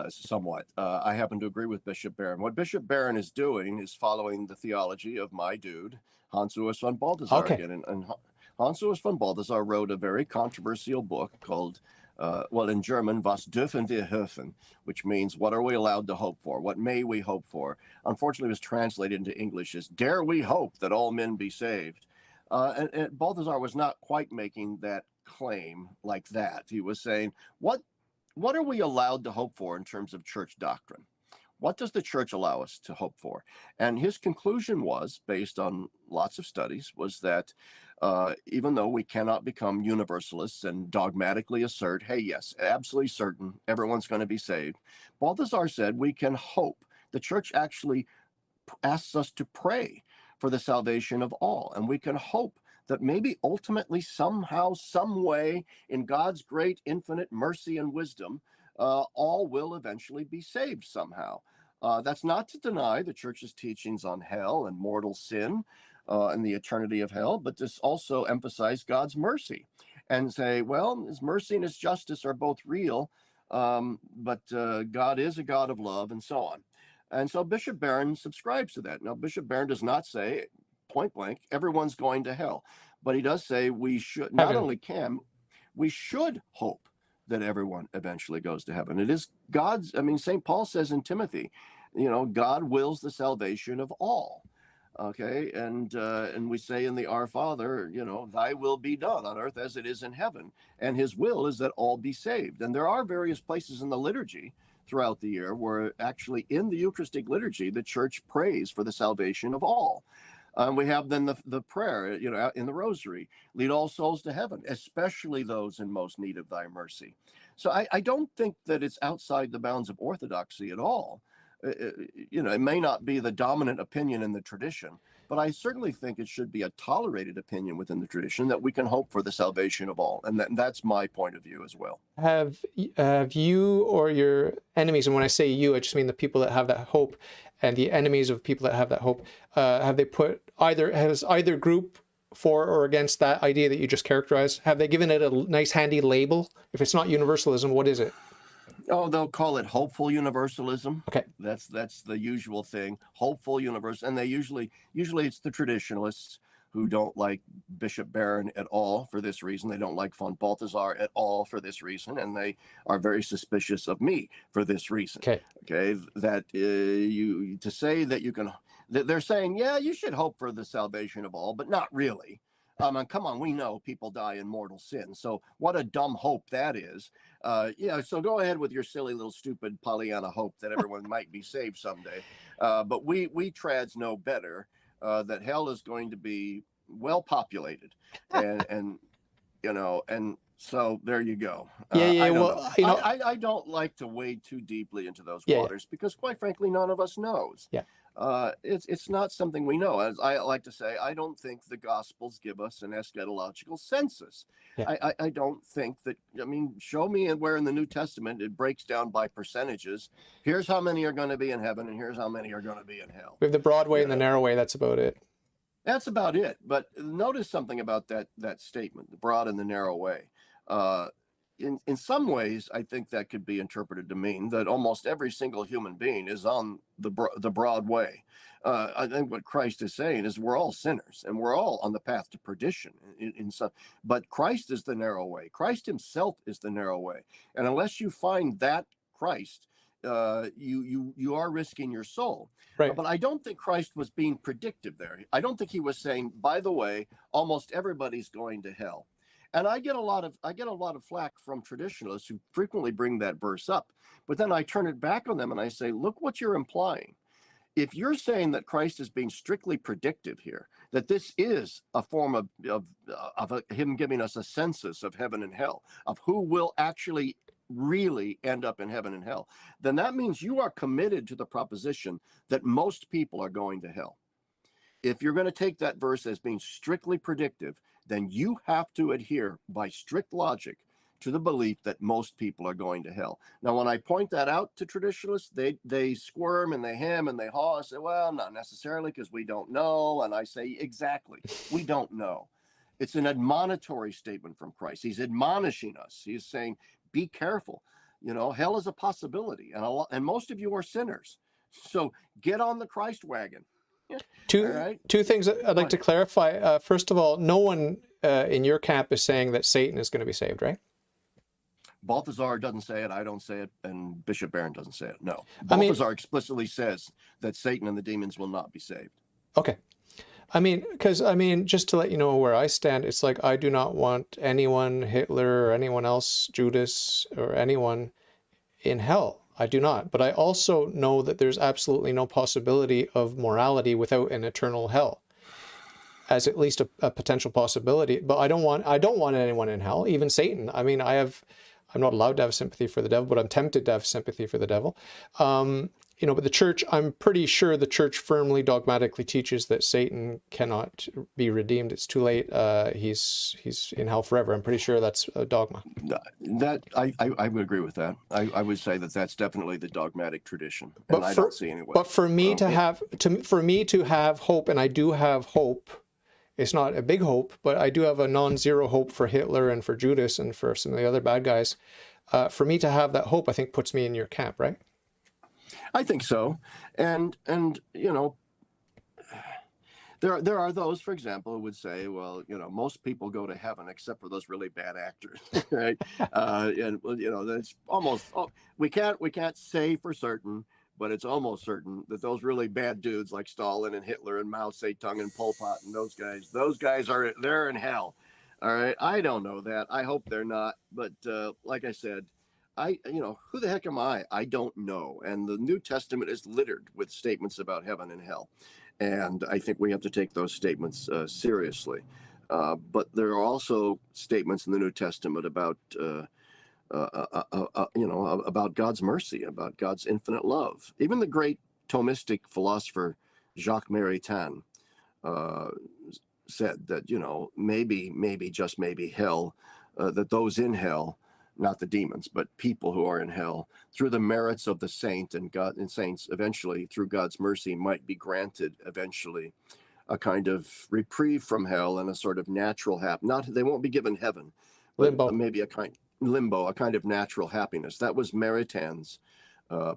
somewhat. I happen to agree with Bishop Barron. What Bishop Barron is doing is following the theology of my dude, Hans Urs von Balthasar. Okay. Again. And Hans Urs von Balthasar wrote a very controversial book called, in German, Was dürfen wir hoffen, which means what are we allowed to hope for? What may we hope for? Unfortunately, it was translated into English as dare we hope that all men be saved? And Balthasar was not quite making that claim like that. He was saying, what are we allowed to hope for in terms of church doctrine? What does the church allow us to hope for? And his conclusion was, based on lots of studies, was that even though we cannot become universalists and dogmatically assert, hey, yes, absolutely certain, everyone's going to be saved, Balthasar said we can hope. The church actually asks us to pray for the salvation of all. And we can hope that maybe ultimately, somehow, some way, in God's great infinite mercy and wisdom, all will eventually be saved somehow. That's not to deny the church's teachings on hell and mortal sin and the eternity of hell, but to also emphasize God's mercy and say, well, his mercy and his justice are both real, but God is a God of love and so on. And so Bishop Barron subscribes to that. Now, Bishop Barron does not say, point blank, everyone's going to hell. But he does say we should, not only can, we should hope that everyone eventually goes to heaven. It is God's, St. Paul says in Timothy, God wills the salvation of all. Okay, and we say in the Our Father, thy will be done on earth as it is in heaven. And his will is that all be saved. And there are various places in the liturgy throughout the year where actually in the Eucharistic liturgy, the church prays for the salvation of all. We have then the prayer, in the rosary, lead all souls to heaven, especially those in most need of thy mercy. So I don't think that it's outside the bounds of orthodoxy at all. It may not be the dominant opinion in the tradition, but I certainly think it should be a tolerated opinion within the tradition that we can hope for the salvation of all. And that's my point of view as well. Have you or your enemies, and when I say you, I just mean the people that have that hope, and the enemies of people that have that hope, has either group for or against that idea that you just characterized, have they given it a nice handy label? If it's not universalism, what is it? Oh, they'll call it hopeful universalism. Okay. That's the usual thing, hopeful universal. And they usually it's the traditionalists who don't like Bishop Barron at all for this reason. They don't like von Balthasar at all for this reason. And they are very suspicious of me for this reason. Okay. That to say that you can, they're saying, yeah, you should hope for the salvation of all, but not really. Come on, we know people die in mortal sin. So what a dumb hope that is. So go ahead with your silly little stupid Pollyanna hope that everyone might be saved someday. But we trads know better that hell is going to be well populated. And so there you go. I don't like to wade too deeply into those waters because quite frankly, none of us knows. It's not something we know. As I like to say, I don't think the Gospels give us an eschatological census. I don't think that, show me where in the New Testament it breaks down by percentages. Here's how many are going to be in heaven and here's how many are going to be in hell. We have the broad way and the narrow way. That's about it. That's about it. But notice something about that statement, the broad and the narrow way. Uh, in some ways, I think that could be interpreted to mean that almost every single human being is on the broad way. I think what Christ is saying is we're all sinners and we're all on the path to perdition. But Christ is the narrow way. Christ himself is the narrow way. And unless you find that Christ, you are risking your soul. Right. But I don't think Christ was being predictive there. I don't think he was saying, by the way, almost everybody's going to hell. And I get a lot of flack from traditionalists who frequently bring that verse up. But then I turn it back on them and I say, look what you're implying. If you're saying that Christ is being strictly predictive here, that this is a form of him giving us a census of heaven and hell, of who will actually really end up in heaven and hell, then that means you are committed to the proposition that most people are going to hell. If you're going to take that verse as being strictly predictive, then you have to adhere by strict logic to the belief that most people are going to hell. Now, when I point that out to traditionalists, they squirm and they hem and they haw and say, well, not necessarily because we don't know. And I say, exactly, we don't know. It's an admonitory statement from Christ. He's admonishing us. He's saying, be careful. You know, hell is a possibility, and most of you are sinners. So get on the Christ wagon. Two things I'd like to clarify. First of all, no one in your camp is saying that Satan is going to be saved, right? Balthasar doesn't say it, I don't say it, and Bishop Barron doesn't say it. No. Balthasar explicitly says that Satan and the demons will not be saved. Okay. Because just to let you know where I stand, it's like I do not want anyone, Hitler or anyone else, Judas or anyone in hell. I do not. But I also know that there's absolutely no possibility of morality without an eternal hell, as at least a potential possibility. But I don't want anyone in hell, even Satan. I'm not allowed to have sympathy for the devil, but I'm tempted to have sympathy for the devil. But the church, I'm pretty sure the church firmly dogmatically teaches that Satan cannot be redeemed. It's too late. He's in hell forever. I'm pretty sure that's a dogma. That I would agree with that. I would say that that's definitely the dogmatic tradition, and I don't see any way. But for me to have hope, and I do have hope. It's not a big hope, but I do have a non-zero hope for Hitler and for Judas and for some of the other bad guys. For me to have that hope, I think puts me in your camp, right? I think so. And there are those, for example, who would say, well, most people go to heaven except for those really bad actors, right? That's almost, we can't say for certain, but it's almost certain that those really bad dudes like Stalin and Hitler and Mao Zedong and Pol Pot and those guys they're in hell. All right. I don't know that. I hope they're not. But like I said, who the heck am I? I don't know. And the New Testament is littered with statements about heaven and hell. And I think we have to take those statements seriously. But there are also statements in the New Testament about God's mercy, about God's infinite love. Even the great Thomistic philosopher Jacques Maritain said that, maybe, just maybe hell, that those in hell, not the demons, but people who are in hell, through the merits of the saint and God and saints, eventually through God's mercy, might be granted eventually a kind of reprieve from hell and a sort of natural they won't be given heaven, but limbo. Maybe a kind of natural happiness. That was Maritain's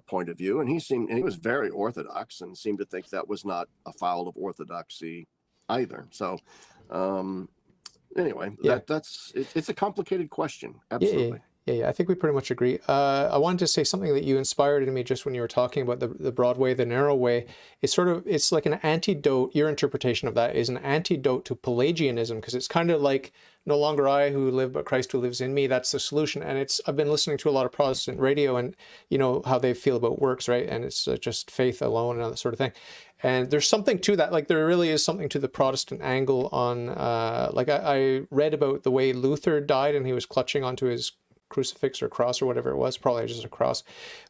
point of view, and he was very orthodox and seemed to think that was not afoul of orthodoxy either. So anyway, it's a complicated question. Absolutely. Yeah, I think we pretty much agree. I wanted to say something that you inspired in me just when you were talking about the broad way, the narrow way. It's like an antidote. Your interpretation of that is an antidote to Pelagianism, because it's kind of like no longer I who live, but Christ who lives in me. That's the solution. And I've been listening to a lot of Protestant radio, and how they feel about works, right? And it's just faith alone and all that sort of thing. And there's something to that. Like there really is something to the Protestant angle on. I read about the way Luther died, and he was clutching onto his crucifix or cross or whatever it was, probably just a cross.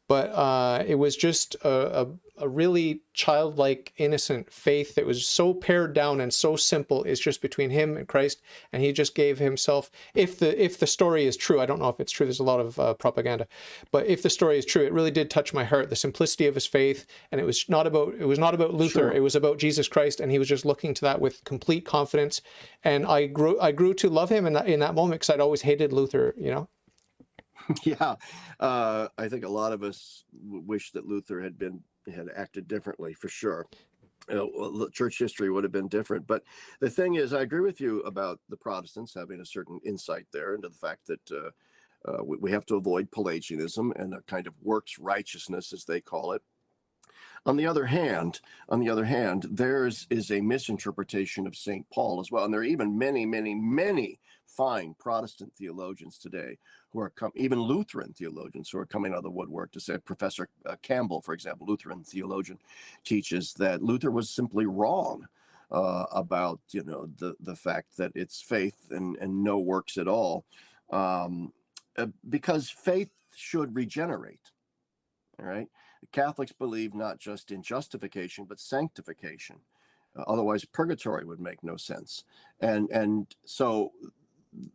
But it was just a really childlike, innocent faith that was so pared down and so simple. It's just between him and Christ, and he just gave himself. If the story is true, I don't know if it's true. There's a lot of propaganda, but if the story is true, it really did touch my heart. The simplicity of his faith, and it was not about Luther. Sure. It was about Jesus Christ, and he was just looking to that with complete confidence. And I grew to love him in that moment, because I'd always hated Luther. Yeah, I think a lot of us wish that Luther had acted differently, for sure. Church history would have been different. But the thing is, I agree with you about the Protestants having a certain insight there into the fact that we have to avoid Pelagianism and a kind of works righteousness, as they call it. On the other hand, theirs is a misinterpretation of St. Paul as well. And there are even many, many, many fine Protestant theologians today who are even Lutheran theologians who are coming out of the woodwork to say, Professor Campbell, for example, Lutheran theologian, teaches that Luther was simply wrong about, the fact that it's faith and no works at all, because faith should regenerate. All right. Catholics believe not just in justification, but sanctification. Otherwise, purgatory would make no sense. And so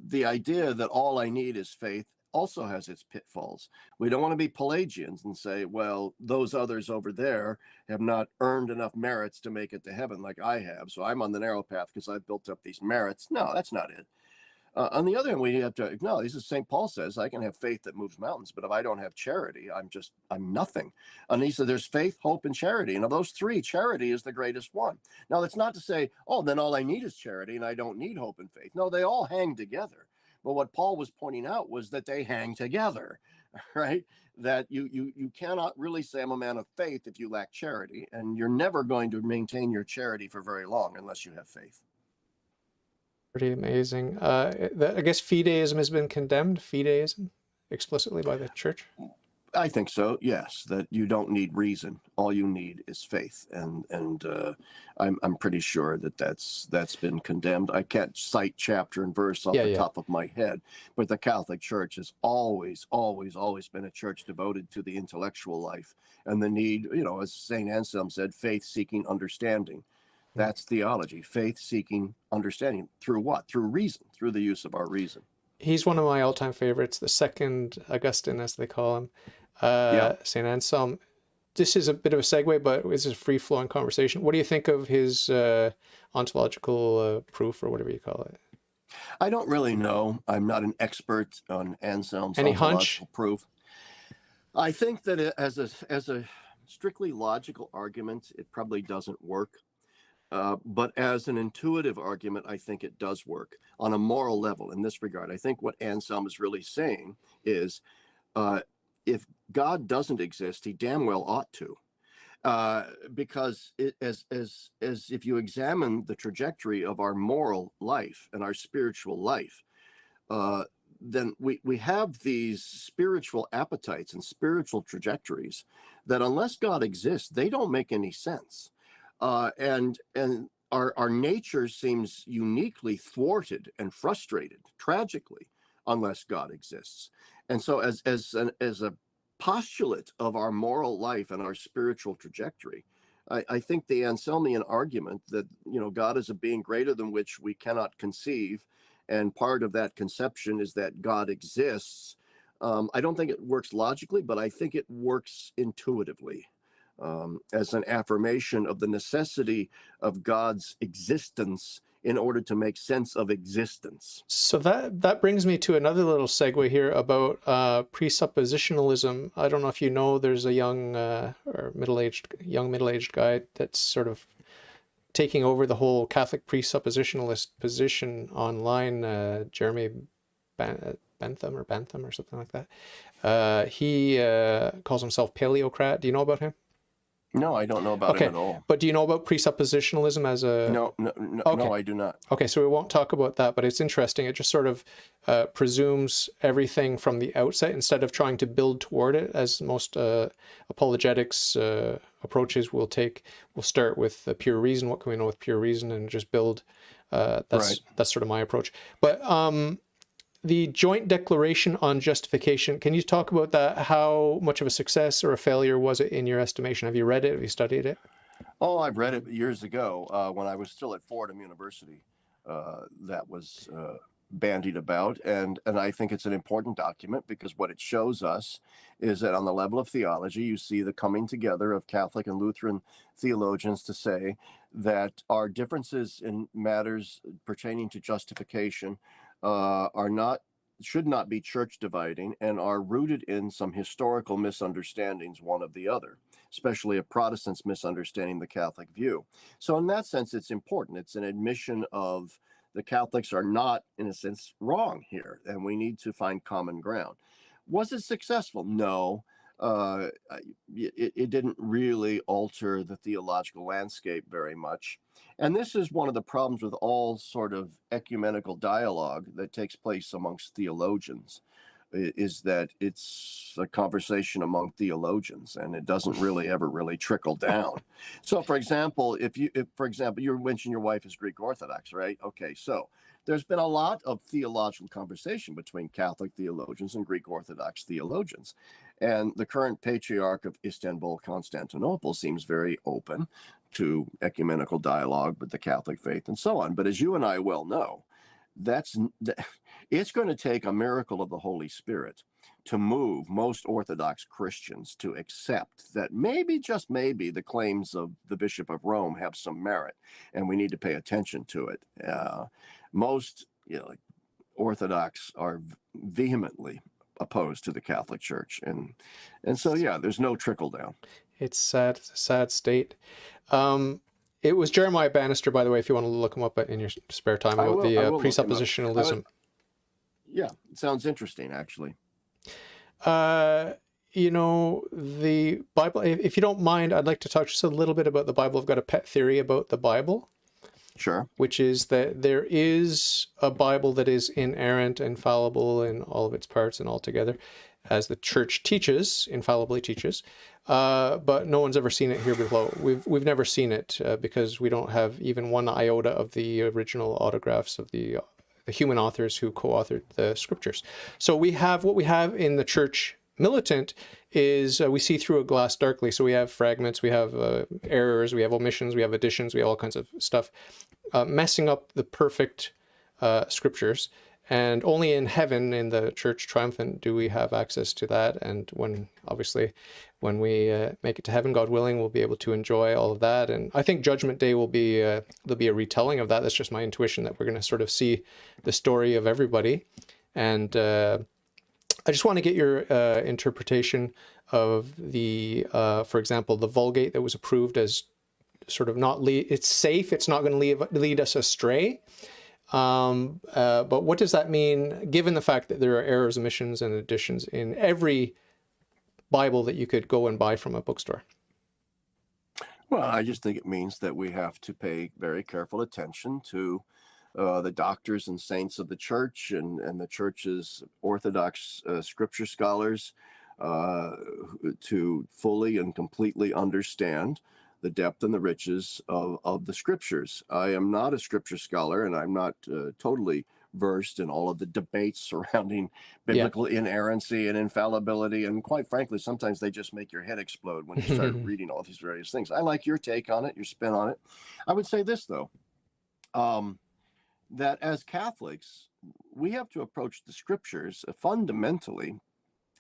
the idea that all I need is faith also has its pitfalls. We don't want to be Pelagians and say, well, those others over there have not earned enough merits to make it to heaven like I have, so I'm on the narrow path because I've built up these merits. No, that's not it. On the other hand, we have to acknowledge, as St. Paul says, I can have faith that moves mountains, but if I don't have charity, I'm nothing. And he said there's faith, hope, and charity. And of those three, charity is the greatest one. Now, that's not to say, oh, then all I need is charity and I don't need hope and faith. No, they all hang together. But what Paul was pointing out was that they hang together, right? That you cannot really say I'm a man of faith if you lack charity, and you're never going to maintain your charity for very long unless you have faith. Pretty amazing. I guess fideism has been condemned, fideism, explicitly by the church. I think so, yes, that you don't need reason. All you need is faith. And I'm pretty sure that that's been condemned. I can't cite chapter and verse off the top of my head, but the Catholic Church has always been a church devoted to the intellectual life and the need, as St. Anselm said, faith-seeking understanding. That's theology, faith-seeking understanding. Through what? Through reason, through the use of our reason. He's one of my all-time favorites, the second Augustine, as they call him, St. Anselm. This is a bit of a segue, but this is a free-flowing conversation. What do you think of his ontological proof, or whatever you call it? I don't really know. I'm not an expert on Anselm's Any ontological hunch? proof. I think that as a strictly logical argument, it probably doesn't work. But as an intuitive argument, I think it does work on a moral level in this regard. I think what Anselm is really saying is if God doesn't exist, he damn well ought to. Because as if you examine the trajectory of our moral life and our spiritual life, then we have these spiritual appetites and spiritual trajectories that unless God exists, they don't make any sense. And our nature seems uniquely thwarted and frustrated, tragically, unless God exists. And so, as a postulate of our moral life and our spiritual trajectory, I think the Anselmian argument that God is a being greater than which we cannot conceive, and part of that conception is that God exists. I don't think it works logically, but I think it works intuitively. As an affirmation of the necessity of God's existence in order to make sense of existence. So that brings me to another little segue here about presuppositionalism. I don't know if you know, there's a young middle-aged guy that's sort of taking over the whole Catholic presuppositionalist position online, Jeremy Bentham or something like that. He calls himself Paleocrat. Do you know about him? No, I don't know about him at all. But do you know about presuppositionalism as a... No, I do not. Okay, so we won't talk about that, but it's interesting. It just sort of presumes everything from the outset instead of trying to build toward it, as most apologetics approaches will take. We'll start with pure reason. What can we know with pure reason? And just build. That's sort of my approach. But the joint declaration on justification, can you talk about that? How much of a success or a failure was it in your estimation? Have you read it? Have you studied it? Oh, I've read it years ago when I was still at Fordham University. That was bandied about, and I think it's an important document because what it shows us is that on the level of theology, you see the coming together of Catholic and Lutheran theologians to say that our differences in matters pertaining to justification should not be church dividing and are rooted in some historical misunderstandings one of the other, especially of Protestants misunderstanding the Catholic view. So in that sense, it's important. It's an admission of the Catholics are not, in a sense, wrong here, and we need to find common ground. Was it successful? No. It didn't really alter the theological landscape very much. And this is one of the problems with all sort of ecumenical dialogue that takes place amongst theologians, is that it's a conversation among theologians and it doesn't really ever really trickle down. So for example, if for example, you mentioned your wife is Greek Orthodox, right? Okay, so there's been a lot of theological conversation between Catholic theologians and Greek Orthodox theologians. And the current patriarch of Istanbul, Constantinople, seems very open to ecumenical dialogue with the Catholic faith and so on. But as you and I well know, it's going to take a miracle of the Holy Spirit to move most Orthodox Christians to accept that maybe, just maybe, the claims of the Bishop of Rome have some merit, and we need to pay attention to it. Most Orthodox are vehemently opposed to the Catholic Church, and so yeah, there's no trickle down. It's sad. It's a sad state. It was Jeremiah Bannister, by the way, if you want to look him up in your spare time, about the presuppositionalism. Yeah, it sounds interesting, actually. The Bible, if you don't mind, I'd like to talk just a little bit about the Bible. I've got a pet theory about the Bible. Sure. Which is that there is a Bible that is inerrant and fallible in all of its parts and altogether, as the church teaches, infallibly teaches. But no one's ever seen it here below. We've never seen it because we don't have even one iota of the original autographs of the human authors who co-authored the scriptures. So we have what we have in the church militant is we see through a glass darkly. So we have fragments, we have errors, we have omissions, we have additions, we have all kinds of stuff messing up the perfect scriptures. And only in heaven, in the church triumphant, do we have access to that. And when we make it to heaven, God willing, we'll be able to enjoy all of that. And I think Judgment Day will be there'll be a retelling of that. That's just my intuition, that we're going to sort of see the story of everybody. And I just want to get your interpretation of the, for example, the Vulgate that was approved as sort of it's safe. It's not going to lead us astray. But what does that mean, given the fact that there are errors, omissions, and additions in every Bible that you could go and buy from a bookstore? Well, I just think it means that we have to pay very careful attention to the doctors and saints of the church and the church's Orthodox scripture scholars to fully and completely understand the depth and the riches of the scriptures. I am not a scripture scholar, and I'm not totally versed in all of the debates surrounding biblical inerrancy and infallibility. And quite frankly, sometimes they just make your head explode when you start reading all these various things. I like your take on it, your spin on it. I would say this, though, that as Catholics, we have to approach the scriptures fundamentally.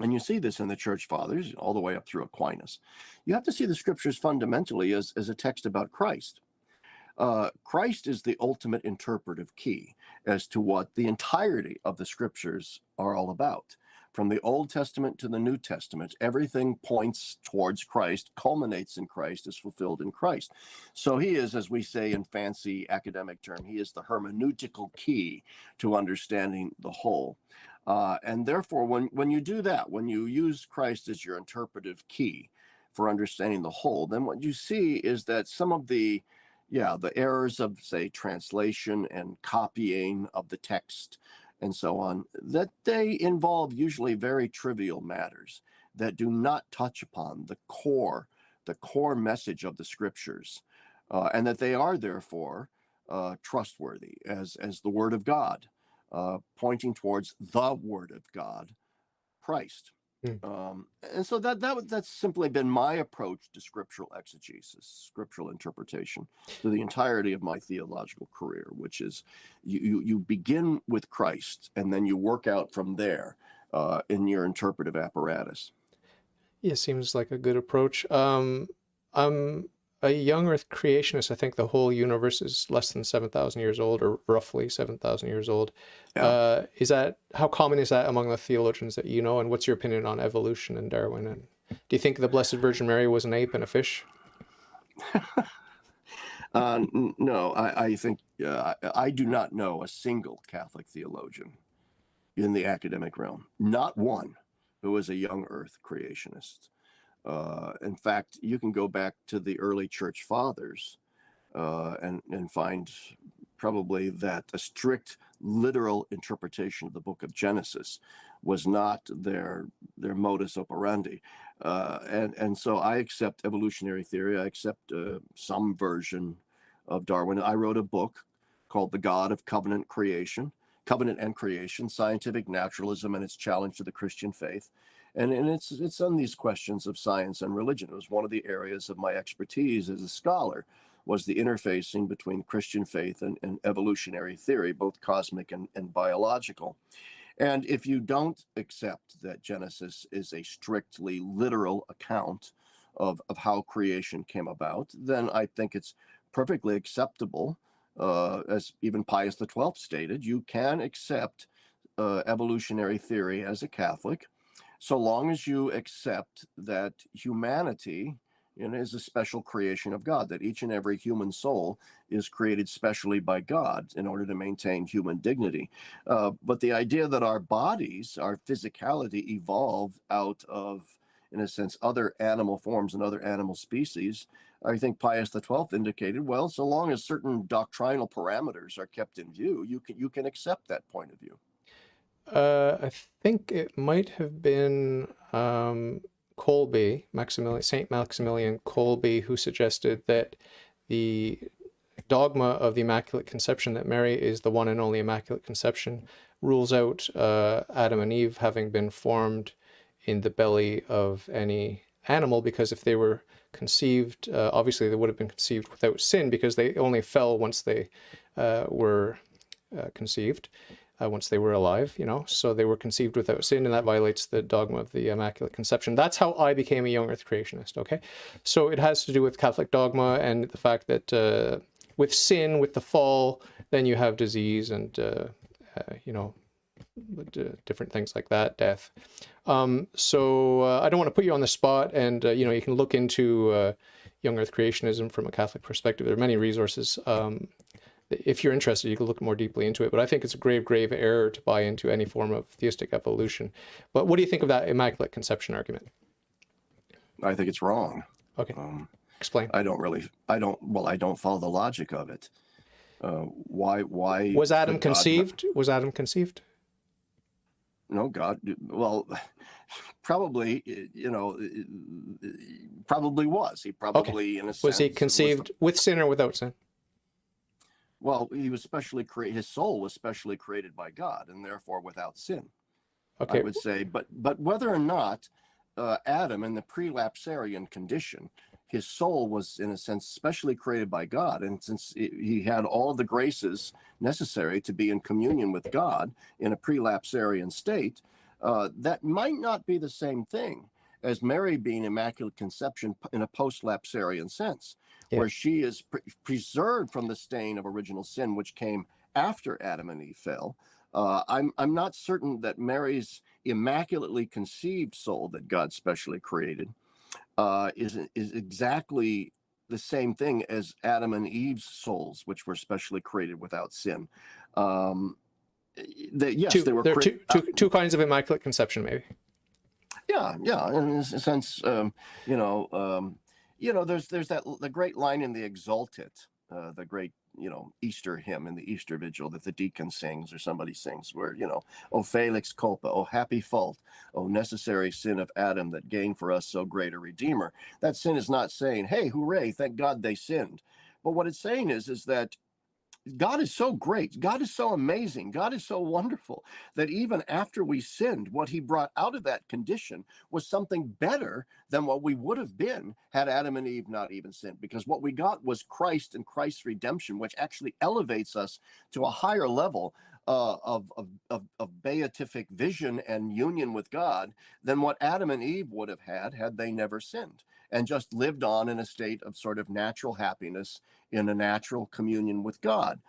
And you see this in the church fathers all the way up through Aquinas. You have to see the scriptures fundamentally as a text about Christ. Christ is the ultimate interpretive key as to what the entirety of the scriptures are all about. From the Old Testament to the New Testament, everything points towards Christ, culminates in Christ, is fulfilled in Christ. So he is, as we say in fancy academic term, he is the hermeneutical key to understanding the whole. And therefore, when you do that, when you use Christ as your interpretive key for understanding the whole, then what you see is that some of the errors of, say, translation and copying of the text and so on, that they involve usually very trivial matters that do not touch upon the core message of the scriptures, and that they are therefore trustworthy as the word of God. pointing towards the Word of God, Christ. And so that's simply been my approach to scriptural exegesis, scriptural interpretation, through the entirety of my theological career, which is you begin with Christ and then you work out from there in your interpretive apparatus. Yeah, seems like a good approach. I'm a young Earth creationist. I think the whole universe is less than 7,000 years old, or roughly 7,000 years old. Yeah. How common is that among the theologians that you know? And what's your opinion on evolution and Darwin? And do you think the Blessed Virgin Mary was an ape and a fish? No, I think I do not know a single Catholic theologian in the academic realm, not one who is a young Earth creationist. In fact, you can go back to the early church fathers and find probably that a strict literal interpretation of the book of Genesis was not their modus operandi. And so I accept evolutionary theory. I accept some version of Darwin. I wrote a book called The God of Covenant and Creation, Scientific Naturalism and Its Challenge to the Christian Faith. And it's on these questions of science and religion. It was one of the areas of my expertise as a scholar, was the interfacing between Christian faith and evolutionary theory, both cosmic and biological. And if you don't accept that Genesis is a strictly literal account of how creation came about, then I think it's perfectly acceptable, as even Pius XII stated, you can accept evolutionary theory as a Catholic, so long as you accept that humanity is a special creation of God, that each and every human soul is created specially by God in order to maintain human dignity. But the idea that our bodies, our physicality evolved out of, in a sense, other animal forms and other animal species, I think Pius XII indicated, well, so long as certain doctrinal parameters are kept in view, you can accept that point of view. I think it might have been Colby, St. Maximilian Kolbe, who suggested that the dogma of the Immaculate Conception, that Mary is the one and only Immaculate Conception, rules out Adam and Eve having been formed in the belly of any animal, because if they were conceived, obviously they would have been conceived without sin, because they only fell once they were conceived. Once they were alive, so they were conceived without sin, and that violates the dogma of the Immaculate Conception. That's how I became a young Earth creationist, okay? So it has to do with Catholic dogma and the fact that with sin, with the fall, then you have disease and, different things like that, death. So I don't want to put you on the spot, and, you can look into young Earth creationism from a Catholic perspective. There are many resources. If you're interested, you can look more deeply into it. But I think it's a grave, grave error to buy into any form of theistic evolution. But what do you think of that Immaculate Conception argument? I think it's wrong. Okay. Explain. I don't follow the logic of it. Why? Was Adam conceived? Was Adam conceived? No, God. Well, probably, probably was. He probably, in a sense. Was he conceived with sin or without sin? Well, he was specially created. His soul was specially created by God, and therefore without sin. Okay. I would say, but whether or not Adam, in the prelapsarian condition, his soul was, in a sense, specially created by God, and since he had all the graces necessary to be in communion with God in a prelapsarian state, that might not be the same thing as Mary being Immaculate Conception in a post-lapsarian sense. Yeah. Where she is preserved from the stain of original sin, which came after Adam and Eve fell. I'm not certain that Mary's immaculately conceived soul that God specially created is exactly the same thing as Adam and Eve's souls, which were specially created without sin. There were two kinds of Immaculate Conception, maybe. Yeah. In a sense, there's the great line in the Exultet, the great, Easter hymn in the Easter Vigil that the deacon sings or somebody sings, where, "O felix culpa, O happy fault, O necessary sin of Adam that gained for us so great a Redeemer." That sin is not saying, "Hey, hooray, thank God they sinned." But what it's saying is that God is so great. God is so amazing. God is so wonderful that even after we sinned, what he brought out of that condition was something better than what we would have been had Adam and Eve not even sinned. Because what we got was Christ and Christ's redemption, which actually elevates us to a higher level of beatific vision and union with God than what Adam and Eve would have had they never sinned, and just lived on in a state of sort of natural happiness in a natural communion with God.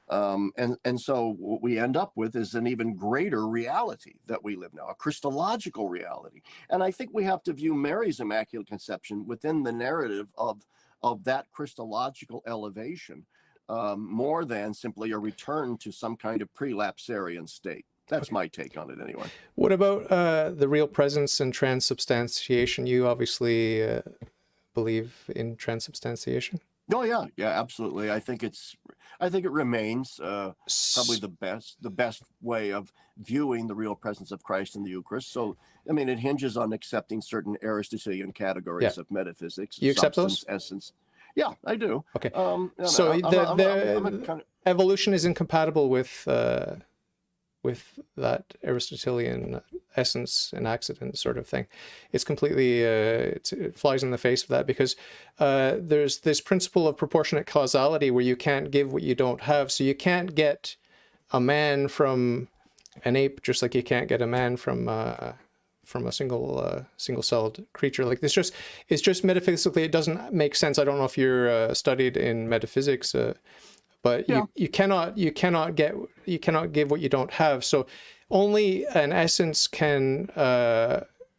And so what we end up with is an even greater reality that we live now, a Christological reality. And I think we have to view Mary's Immaculate Conception within the narrative of that Christological elevation, more than simply a return to some kind of prelapsarian state. That's my take on it anyway. What about the real presence and transubstantiation? You obviously believe in transubstantiation. Oh yeah, absolutely. I think it remains probably the best way of viewing the real presence of Christ in the Eucharist. So, I mean, it hinges on accepting certain Aristotelian categories of metaphysics. You accept substance, those? essence. Yeah, I do. Okay. So evolution is incompatible with that Aristotelian essence and accident sort of thing. It's completely, it flies in the face of that, because there's this principle of proportionate causality where you can't give what you don't have. So you can't get a man from an ape, just like you can't get a man from a single-celled creature. Like it's just metaphysically, it doesn't make sense. I don't know if you're studied in metaphysics, but you cannot give what you don't have. So only an essence can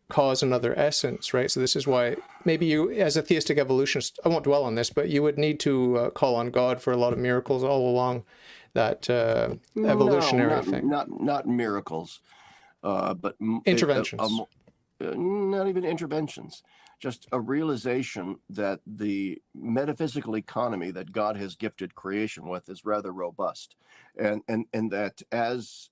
cause another essence, right? So this is why maybe you, as a theistic evolutionist, I won't dwell on this, but you would need to call on God for a lot of miracles all along that evolutionary thing. Not miracles, but interventions. Not even interventions. Just a realization that the metaphysical economy that God has gifted creation with is rather robust, and that as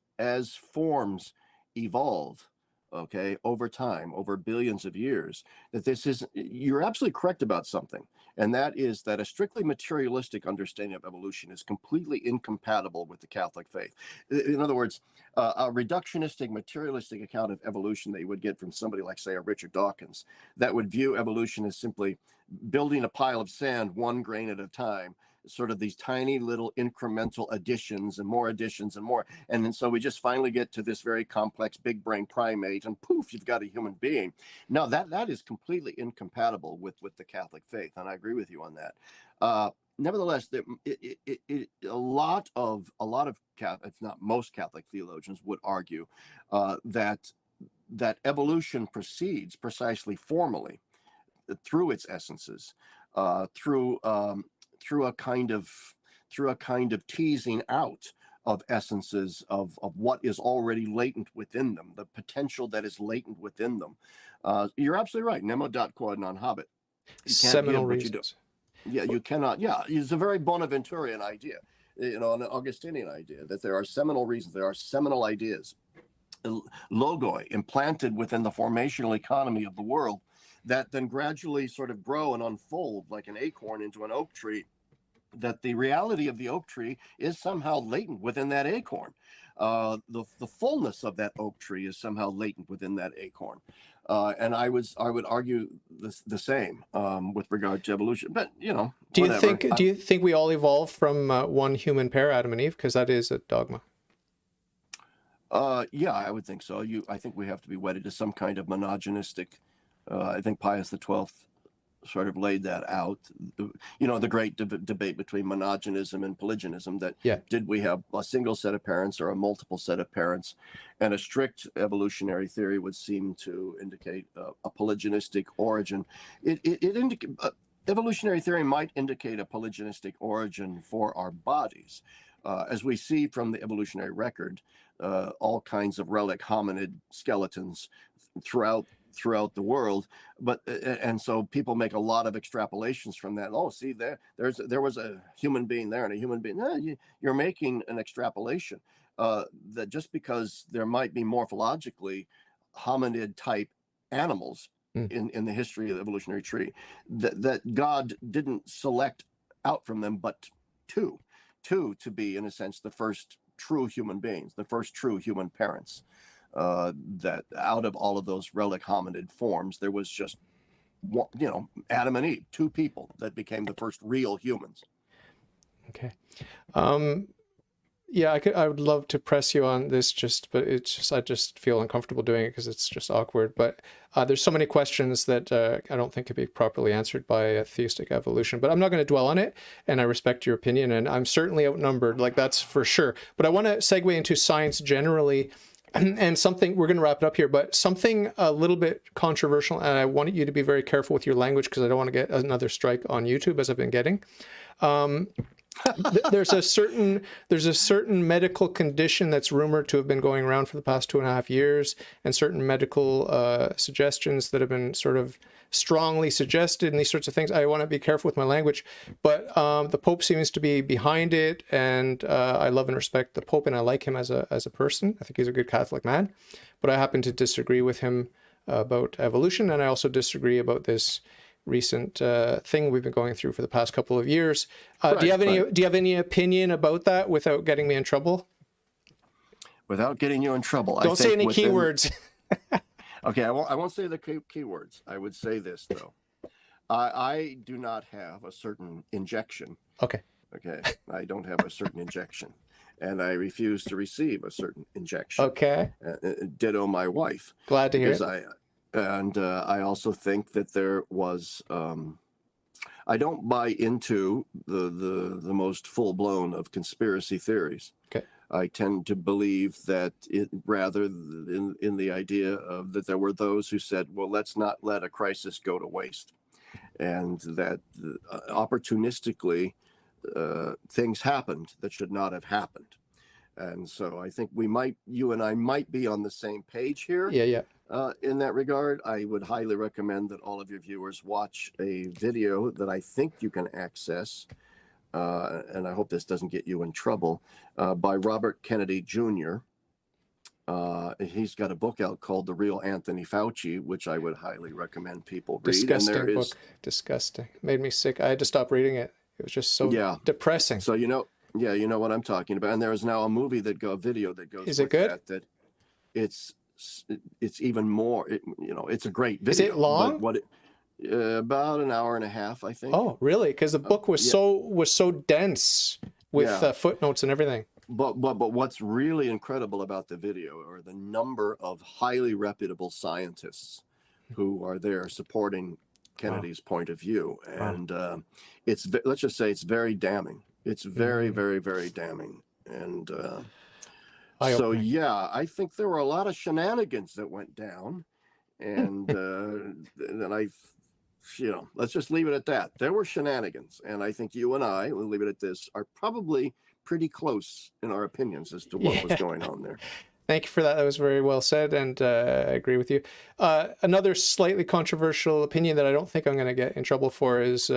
forms evolve, okay, over time, over billions of years, that you're absolutely correct about something, and that is that a strictly materialistic understanding of evolution is completely incompatible with the Catholic faith. In other words, a reductionistic, materialistic account of evolution that you would get from somebody like, say, a Richard Dawkins, that would view evolution as simply building a pile of sand one grain at a time, sort of these tiny little incremental additions and more additions and more. And then so we just finally get to this very complex big brain primate, and poof, you've got a human being. Now that is completely incompatible with the Catholic faith. And I agree with you on that. Nevertheless, a lot of Catholic, if not most Catholic theologians would argue that evolution proceeds precisely formally through its essences, through a kind of teasing out of essences of what is already latent within them, the potential that is latent within them. You're absolutely right. Nemo dat quod non habet. Seminal reasons. You cannot. Yeah, it's a very Bonaventurean idea, an Augustinian idea, that there are seminal reasons, there are seminal ideas, logoi implanted within the formational economy of the world, that then gradually sort of grow and unfold like an acorn into an oak tree, that the reality of the oak tree is somehow latent within that acorn. The fullness of that oak tree is somehow latent within that acorn. And I would argue the same with regard to evolution. But do you think we all evolved from one human pair, Adam and Eve? Because that is a dogma. Yeah, I would think so. I think we have to be wedded to some kind of monogenistic. I think Pius XII sort of laid that out. The great debate between monogenism and polygenism, that did we have a single set of parents or a multiple set of parents? And a strict evolutionary theory would seem to indicate a polygenistic origin. Evolutionary theory might indicate a polygenistic origin for our bodies. As we see from the evolutionary record, all kinds of relic hominid skeletons throughout the world, and so people make a lot of extrapolations from that. Oh, see, there was a human being there and a human being. No, you're making an extrapolation that just because there might be morphologically hominid type animals in the history of the evolutionary tree, that God didn't select out from them but two too to be, in a sense, the first true human beings, the first true human parents. That out of all of those relic hominid forms, there was just one, Adam and Eve, two people that became the first real humans. Okay. Yeah, I would love to press you on this, but I just feel uncomfortable doing it because it's just awkward. But there's so many questions that I don't think could be properly answered by a theistic evolution. But I'm not going to dwell on it, and I respect your opinion, and I'm certainly outnumbered, like that's for sure. But I want to segue into science generally, and something, we're going to wrap it up here, but something a little bit controversial, and I want you to be very careful with your language because I don't want to get another strike on YouTube as I've been getting. There's a certain medical condition that's rumored to have been going around for the past 2.5 years, and certain medical suggestions that have been sort of strongly suggested and these sorts of things. I want to be careful with my language, but the Pope seems to be behind it, and I love and respect the Pope, and I like him as a person. I think he's a good Catholic man, but I happen to disagree with him about evolution, and I also disagree about this recent thing we've been going through for the past couple of years. Do you have any opinion about that without getting me in trouble? Without getting you in trouble, don't say any keywords. Okay, I won't say the keywords. I would say this though. I do not have a certain injection. Okay. I don't have a certain injection, and I refuse to receive a certain injection. Okay. Ditto my wife. Glad to hear it. I also think that there was. I don't buy into the most full blown of conspiracy theories. Okay. I tend to believe that rather in the idea of that there were those who said, well, let's not let a crisis go to waste, and that opportunistically things happened that should not have happened. And so I think you and I might be on the same page here. Yeah. In that regard, I would highly recommend that all of your viewers watch a video that I think you can access, and I hope this doesn't get you in trouble, by Robert Kennedy Jr. He's got a book out called The Real Anthony Fauci, which I would highly recommend people read. Disgusting book. Disgusting. Made me sick. I had to stop reading it. It was just so depressing. So you know what I'm talking about. And there is now a video that goes. Is it good? That it's even more. It's a great video. Is it long? About an hour and a half, I think. Oh, really? Because the book was so dense with footnotes and everything. But what's really incredible about the video are the number of highly reputable scientists who are there supporting Kennedy's point of view, and let's just say it's very damning. It's very, very, very damning, and so I think there were a lot of shenanigans that went down, and let's just leave it at that. There were shenanigans, and I think you and I, we'll leave it at this, are probably pretty close in our opinions as to what was going on there. Thank you for that. That was very well said, and I agree with you. Another slightly controversial opinion that I don't think I'm going to get in trouble for is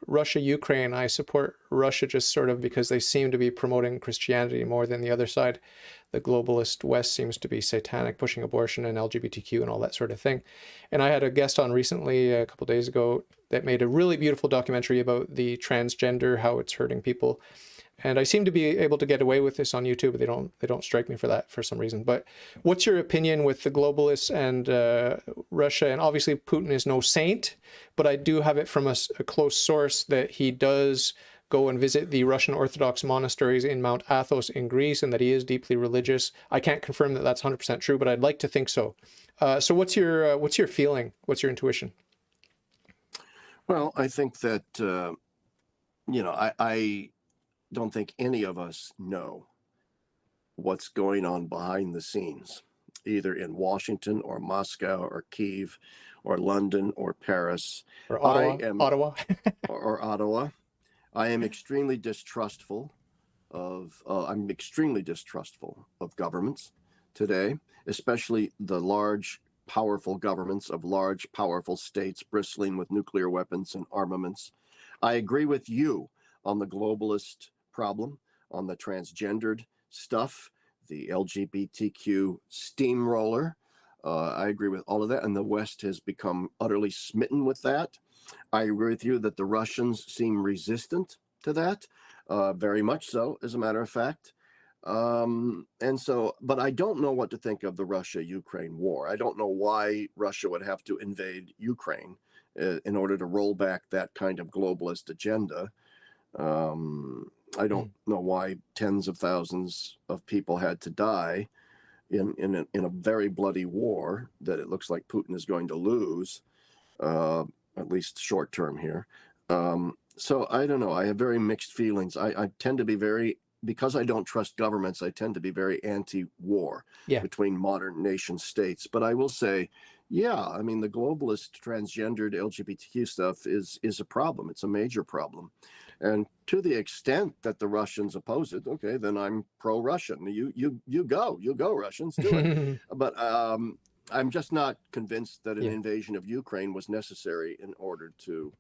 Russia-Ukraine. I support Russia just sort of because they seem to be promoting Christianity more than the other side. The globalist West seems to be satanic, pushing abortion and LGBTQ and all that sort of thing. And I had a guest on recently, a couple of days ago, that made a really beautiful documentary about the transgender, how it's hurting people. And I seem to be able to get away with this on YouTube. They don't strike me for that for some reason. But what's your opinion with the globalists and Russia? And obviously Putin is no saint, but I do have it from a close source that he does go and visit the Russian Orthodox monasteries in Mount Athos in Greece, and that he is deeply religious. I can't confirm that that's 100% true, but I'd like to think so. So what's your feeling? What's your intuition? Well, I think that I don't think any of us know what's going on behind the scenes, either in Washington or Moscow or Kyiv or London or Paris or Ottawa. or Ottawa. I am extremely distrustful of governments today, especially the large, powerful governments of large, powerful states bristling with nuclear weapons and armaments. I agree with you on the globalist problem, on the transgendered stuff, the LGBTQ steamroller. I agree with all of that, and the West has become utterly smitten with that. I agree with you that the Russians seem resistant to that, very much so, as a matter of fact. And so, but I don't know what to think of the Russia-Ukraine war. I don't know why Russia would have to invade Ukraine in order to roll back that kind of globalist agenda. I don't know why tens of thousands of people had to die in a very bloody war that it looks like Putin is going to lose, at least short term here. So I don't know. I have very mixed feelings. I tend to be very, because I don't trust governments, I tend to be very anti-war between modern nation states. But I will say, yeah, I mean, the globalist transgendered LGBTQ stuff is a problem. It's a major problem. And to the extent that the Russians oppose it, okay, then I'm pro-Russian. You go, Russians, do it. But I'm just not convinced that an invasion of Ukraine was necessary in order to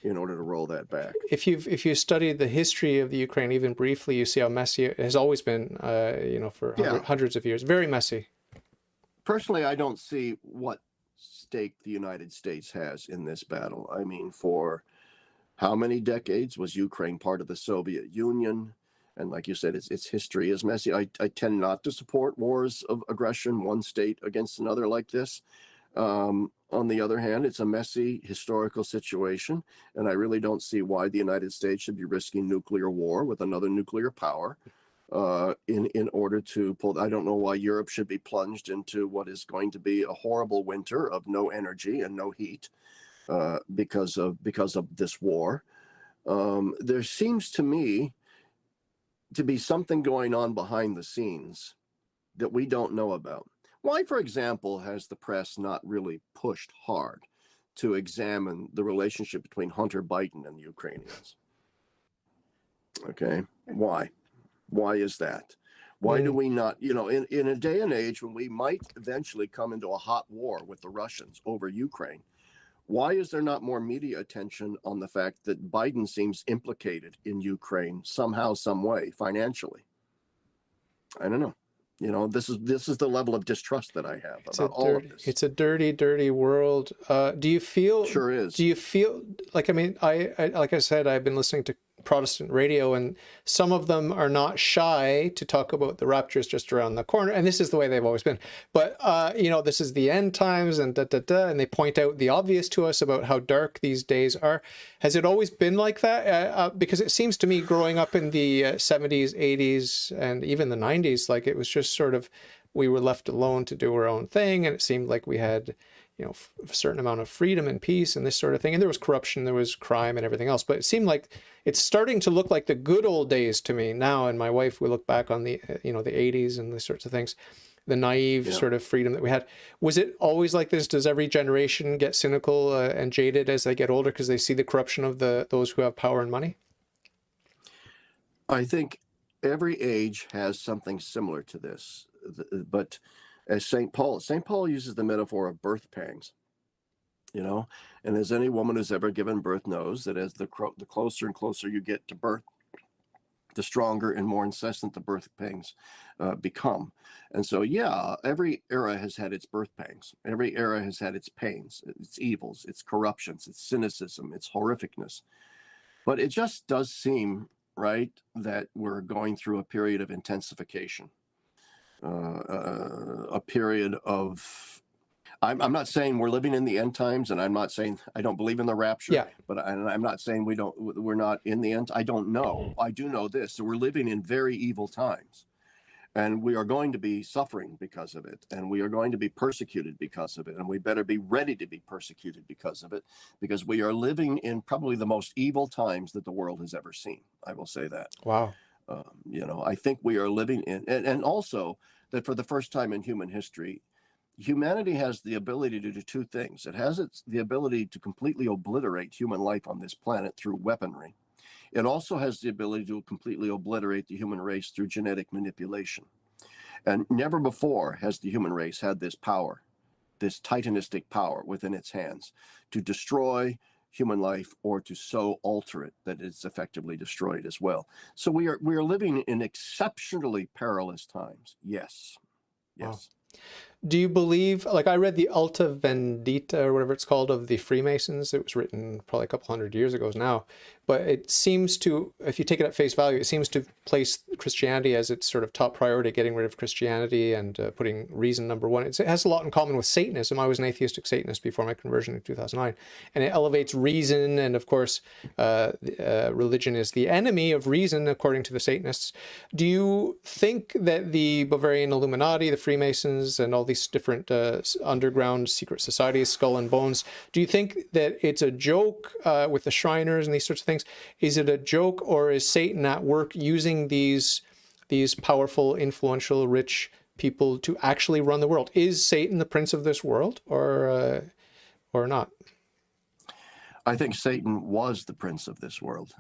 roll that back. If you studied the history of the Ukraine even briefly, you see how messy it has always been, for hundreds of years. Very messy. Personally, I don't see what stake the United States has in this battle. I mean, for how many decades was Ukraine part of the Soviet Union? And like you said, its history is messy. I tend not to support wars of aggression, one state against another like this. On the other hand, it's a messy historical situation, and I really don't see why the United States should be risking nuclear war with another nuclear power in order to pull. I don't know why Europe should be plunged into what is going to be a horrible winter of no energy and no heat because of this war. There seems to me to be something going on behind the scenes that we don't know about. Why, for example, has the press not really pushed hard to examine the relationship between Hunter Biden and the Ukrainians? Okay, why? Why is that? Why do we not, in a day and age when we might eventually come into a hot war with the Russians over Ukraine, why is there not more media attention on the fact that Biden seems implicated in Ukraine somehow, some way, financially? I don't know. This is the level of distrust that I have about all of this. It's a dirty, dirty world. Do you feel? Sure is. Do you feel like? I mean, I like I said, I've been listening to Protestant radio, and some of them are not shy to talk about the rapture is just around the corner, and this is the way they've always been. But this is the end times, and and they point out the obvious to us about how dark these days are. Has it always been like that? Because it seems to me, growing up in the 70s, 80s, and even the 90s, like it was just sort of we were left alone to do our own thing, and it seemed like we had a certain amount of freedom and peace and this sort of thing. And there was corruption, there was crime and everything else. But it seemed like it's starting to look like the good old days to me now. And my wife, we look back on the, the 80s and these sorts of things, the naive sort of freedom that we had. Was it always like this? Does every generation get cynical and jaded as they get older because they see the corruption of those who have power and money? I think every age has something similar to this. But as St. Paul uses the metaphor of birth pangs, and as any woman who's ever given birth knows, that as the closer and closer you get to birth, the stronger and more incessant the birth pangs become. And so, every era has had its birth pangs. Every era has had its pains, its evils, its corruptions, its cynicism, its horrificness. But it just does seem, right, that we're going through a period of intensification. A period of, I'm not saying we're living in the end times, and I'm not saying I don't believe in the rapture, but I'm not saying we're not in the end. I don't know. I do know this. So we're living in very evil times, and we are going to be suffering because of it, and we are going to be persecuted because of it, and we better be ready to be persecuted because of it, because we are living in probably the most evil times that the world has ever seen. I will say that. Wow. I think we are living in, and also that for the first time in human history, humanity has the ability to do two things. It has the ability to completely obliterate human life on this planet through weaponry. It also has the ability to completely obliterate the human race through genetic manipulation. And never before has the human race had this power, this titanistic power within its hands to destroy human life or to so alter it that it's effectively destroyed as well. So we are living in exceptionally perilous times. Yes. Wow. Do you believe, like I read the Alta Vendita or whatever it's called of the Freemasons. It was written probably a couple hundred years ago now, but it seems to, if you take it at face value, it seems to place Christianity as its sort of top priority, getting rid of Christianity and putting reason number one. It has a lot in common with Satanism. I was an atheistic Satanist before my conversion in 2009, and it elevates reason. And of course, religion is the enemy of reason, according to the Satanists. Do you think that the Bavarian Illuminati, the Freemasons, and all these different underground secret societies, Skull and Bones, do you think that it's a joke with the Shriners and these sorts of things? Is it a joke, or is Satan at work using these powerful, influential, rich people to actually run the world? Is Satan the prince of this world, or not? I think Satan was the prince of this world,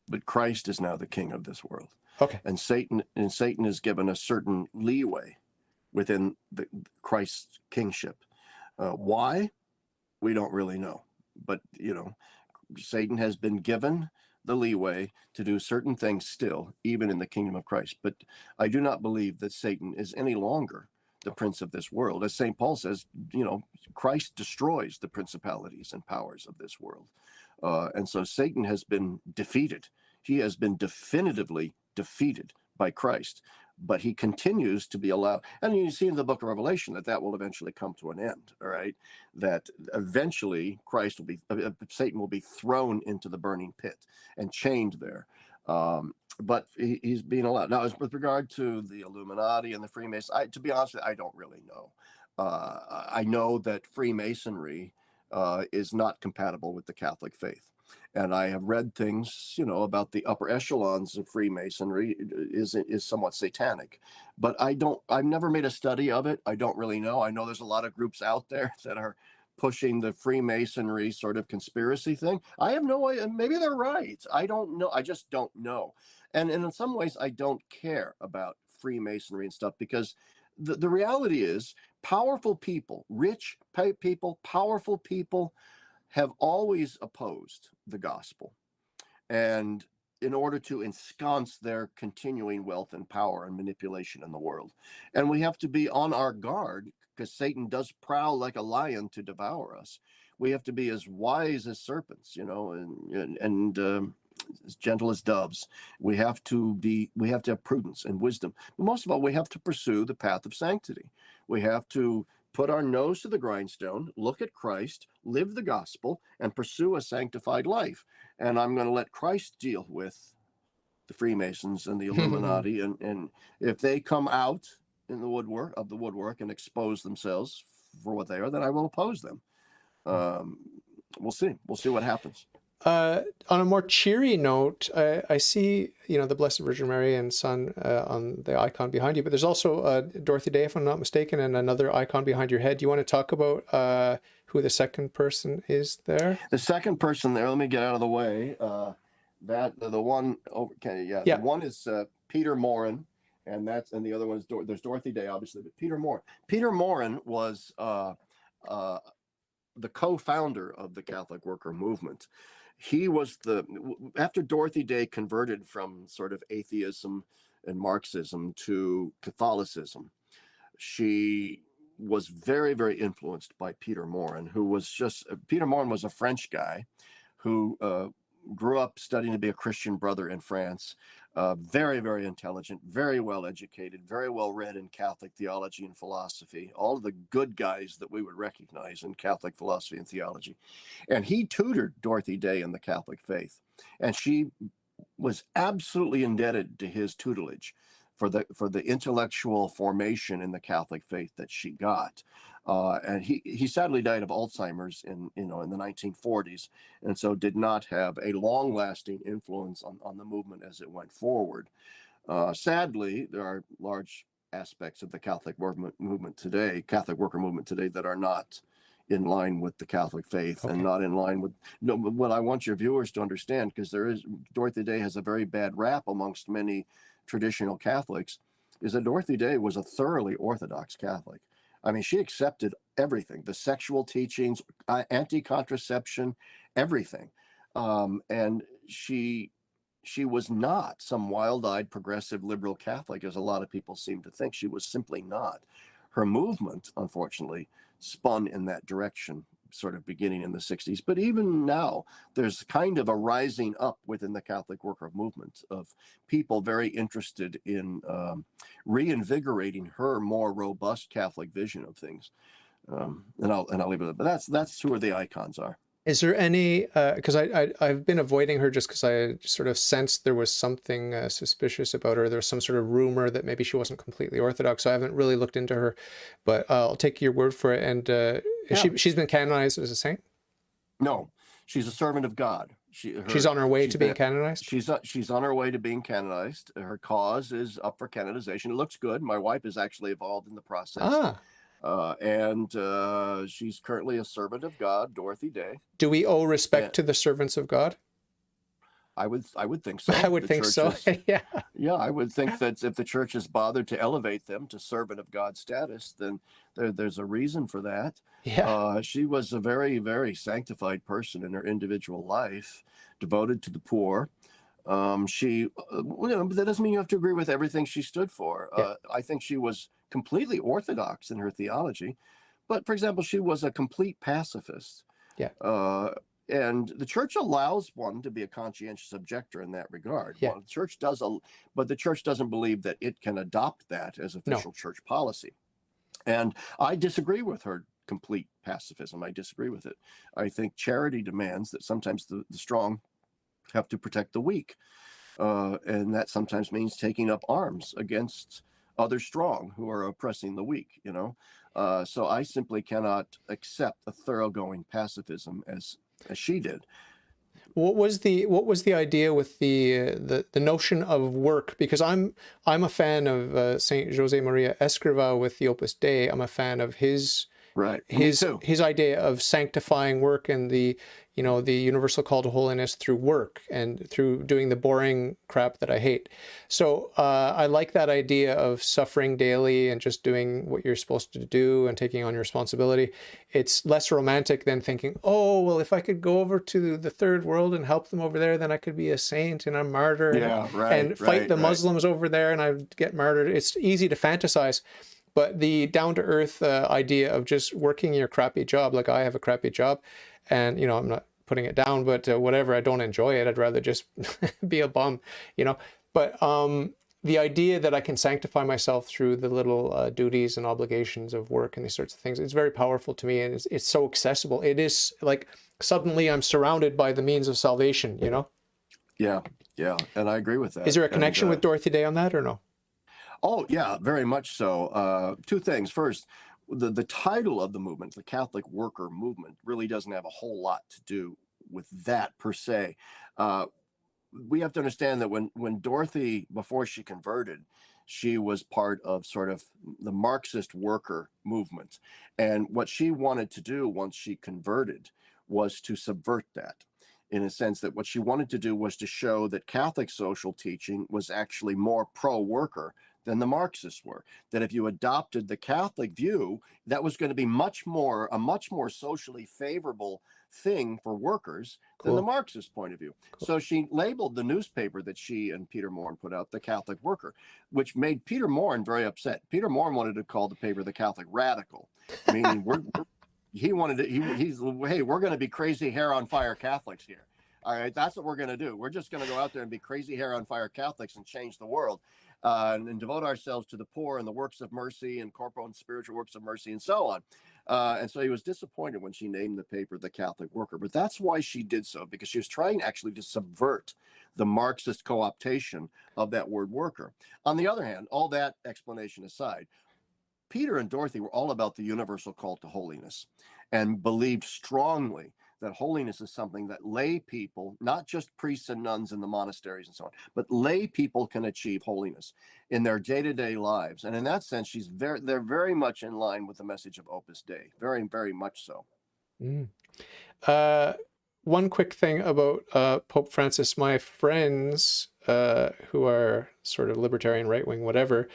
but Christ is now the king of this world. Okay. And Satan is given a certain leeway within Christ's kingship. Why? We don't really know. But, Satan has been given the leeway to do certain things still, even in the kingdom of Christ. But I do not believe that Satan is any longer the prince of this world. As St. Paul says, Christ destroys the principalities and powers of this world. And so Satan has been defeated. He has been definitively defeated by Christ, but he continues to be allowed. And you see in the book of Revelation that will eventually come to an end, all right? That eventually Satan will be thrown into the burning pit and chained there. But he's being allowed. Now, with regard to the Illuminati and the Freemasons, to be honest with you, I don't really know. I know that Freemasonry is not compatible with the Catholic faith. And I have read things, about the upper echelons of Freemasonry is somewhat satanic, but I've never made a study of it. I don't really know. I know there's a lot of groups out there that are pushing the Freemasonry sort of conspiracy thing. I have no idea. Maybe they're right. I don't know. I just don't know. And in some ways, I don't care about Freemasonry and stuff, because the reality is powerful people, rich people, powerful people have always opposed the gospel, and in order to ensconce their continuing wealth and power and manipulation in the world. And we have to be on our guard, because Satan does prowl like a lion to devour us. We have to be as wise as serpents, and as gentle as doves. We have to have prudence and wisdom. But most of all, we have to pursue the path of sanctity. We have to put our nose to the grindstone, look at Christ, live the gospel, and pursue a sanctified life. And I'm going to let Christ deal with the Freemasons and the Illuminati. and if they come out in the woodwork and expose themselves for what they are, then I will oppose them. We'll see. We'll see what happens. On a more cheery note, I see, the Blessed Virgin Mary and Son on the icon behind you, but there's also Dorothy Day, if I'm not mistaken, and another icon behind your head. Do you want to talk about who the second person is there? The second person there, let me get out of the way. The one over, Yeah. The one is Peter Morin, and the other one is there's Dorothy Day, obviously, but Peter Morin. Peter Morin was the co-founder of the Catholic Worker Movement. He was after Dorothy Day converted from sort of atheism and Marxism to Catholicism, she was very, very influenced by Peter Morin, Peter Morin was a French guy who grew up studying to be a Christian brother in France. Very, very intelligent, very well educated, very well read in Catholic theology and philosophy, all of the good guys that we would recognize in Catholic philosophy and theology. And he tutored Dorothy Day in the Catholic faith. And she was absolutely indebted to his tutelage for the intellectual formation in the Catholic faith that she got. And he sadly died of Alzheimer's in the 1940s, and so did not have a long-lasting influence on the movement as it went forward. Sadly, there are large aspects of the Catholic movement today, Catholic worker movement today, that are not in line with the Catholic faith. Okay. And not in line with what I want your viewers to understand, because Dorothy Day has a very bad rap amongst many traditional Catholics, is that Dorothy Day was a thoroughly Orthodox Catholic. I mean, she accepted everything, the sexual teachings, anti-contraception, everything. And she was not some wild-eyed progressive liberal Catholic, as a lot of people seem to think. She was simply not. her movement, unfortunately, spun in that direction, sort of beginning in the 60s. But even now, there's kind of a rising up within the Catholic worker movement of people very interested in reinvigorating her more robust Catholic vision of things. And I'll leave it at that. But that's who the icons are. Is there any, because I've been avoiding her just because I sort of sensed there was something suspicious about her. There was some sort of rumor that maybe she wasn't completely Orthodox, so I haven't really looked into her, but I'll take your word for it. And she's been canonized as a saint? No, she's a servant of God. She's on her way to being canonized? She's on her way to being canonized. Her cause is up for canonization. It looks good. My wife is actually involved in the process. And she's currently a servant of God, Dorothy Day. Do we owe respect to the servants of God? I would think so. I would think so. Yeah. Yeah, I would think that if the church has bothered to elevate them to servant of God status, then there's a reason for that. Yeah. She was a very, very sanctified person in her individual life, devoted to the poor. But that doesn't mean you have to agree with everything she stood for. Yeah. I think she was completely orthodox in her theology, but for example, she was a complete pacifist. Yeah. And the church allows one to be a conscientious objector in that regard. Yeah. Well, the church does, but the church doesn't believe that it can adopt that as official church policy. And I disagree with her complete pacifism. I disagree with it. I think charity demands that sometimes the strong have to protect the weak. And that sometimes means taking up arms against other strong who are oppressing the weak, So I simply cannot accept a thoroughgoing pacifism as she did. What was the idea with the notion of work? Because I'm a fan of Saint Jose Maria Escrivá with the Opus Dei. I'm a fan of his idea of sanctifying work and the universal call to holiness through work and through doing the boring crap that I hate. So I like that idea of suffering daily and just doing what you're supposed to do and taking on your responsibility. It's less romantic than thinking, oh, well, if I could go over to the third world and help them over there, then I could be a saint and a martyr and fight the Muslims over there and I'd get martyred. It's easy to fantasize. But the down-to-earth idea of just working your crappy job, like I have a crappy job, and, I'm not putting it down, but whatever, I don't enjoy it. I'd rather just be a bum, But the idea that I can sanctify myself through the little duties and obligations of work and these sorts of things, it's very powerful to me, and it's so accessible. It is like suddenly I'm surrounded by the means of salvation, Yeah, and I agree with that. Is there a connection with Dorothy Day on that or no? Oh, yeah, very much so. Two things. First, the title of the movement, the Catholic Worker Movement, really doesn't have a whole lot to do with that per se. We have to understand that when Dorothy, before she converted, she was part of sort of the Marxist worker movement. And what she wanted to do once she converted was to subvert that, in a sense that what she wanted to do was to show that Catholic social teaching was actually more pro-worker than the Marxists were. That if you adopted the Catholic view, that was going to be a much more socially favorable thing for workers than the Marxist point of view. So she labeled the newspaper that she and Peter Morin put out the Catholic Worker, which made Peter Morin very upset. Peter Morin wanted to call the paper the Catholic Radical, meaning hey, we're going to be crazy hair on fire Catholics here. All right, that's what we're going to do. We're just going to go out there and be crazy hair on fire Catholics and change the world. And devote ourselves to the poor and the works of mercy and corporal and spiritual works of mercy and so on. And so he was disappointed when she named the paper the Catholic Worker. But that's why she did so, because she was trying actually to subvert the Marxist co-optation of that word worker. On the other hand, all that explanation aside, Peter and Dorothy were all about the universal call to holiness and believed strongly that holiness is something that lay people, not just priests and nuns in the monasteries and so on, but lay people can achieve holiness in their day-to-day lives. And in that sense, they're very much in line with the message of Opus Dei, very, very much so. One quick thing about Pope Francis. My friends who are sort of libertarian, right-wing, whatever,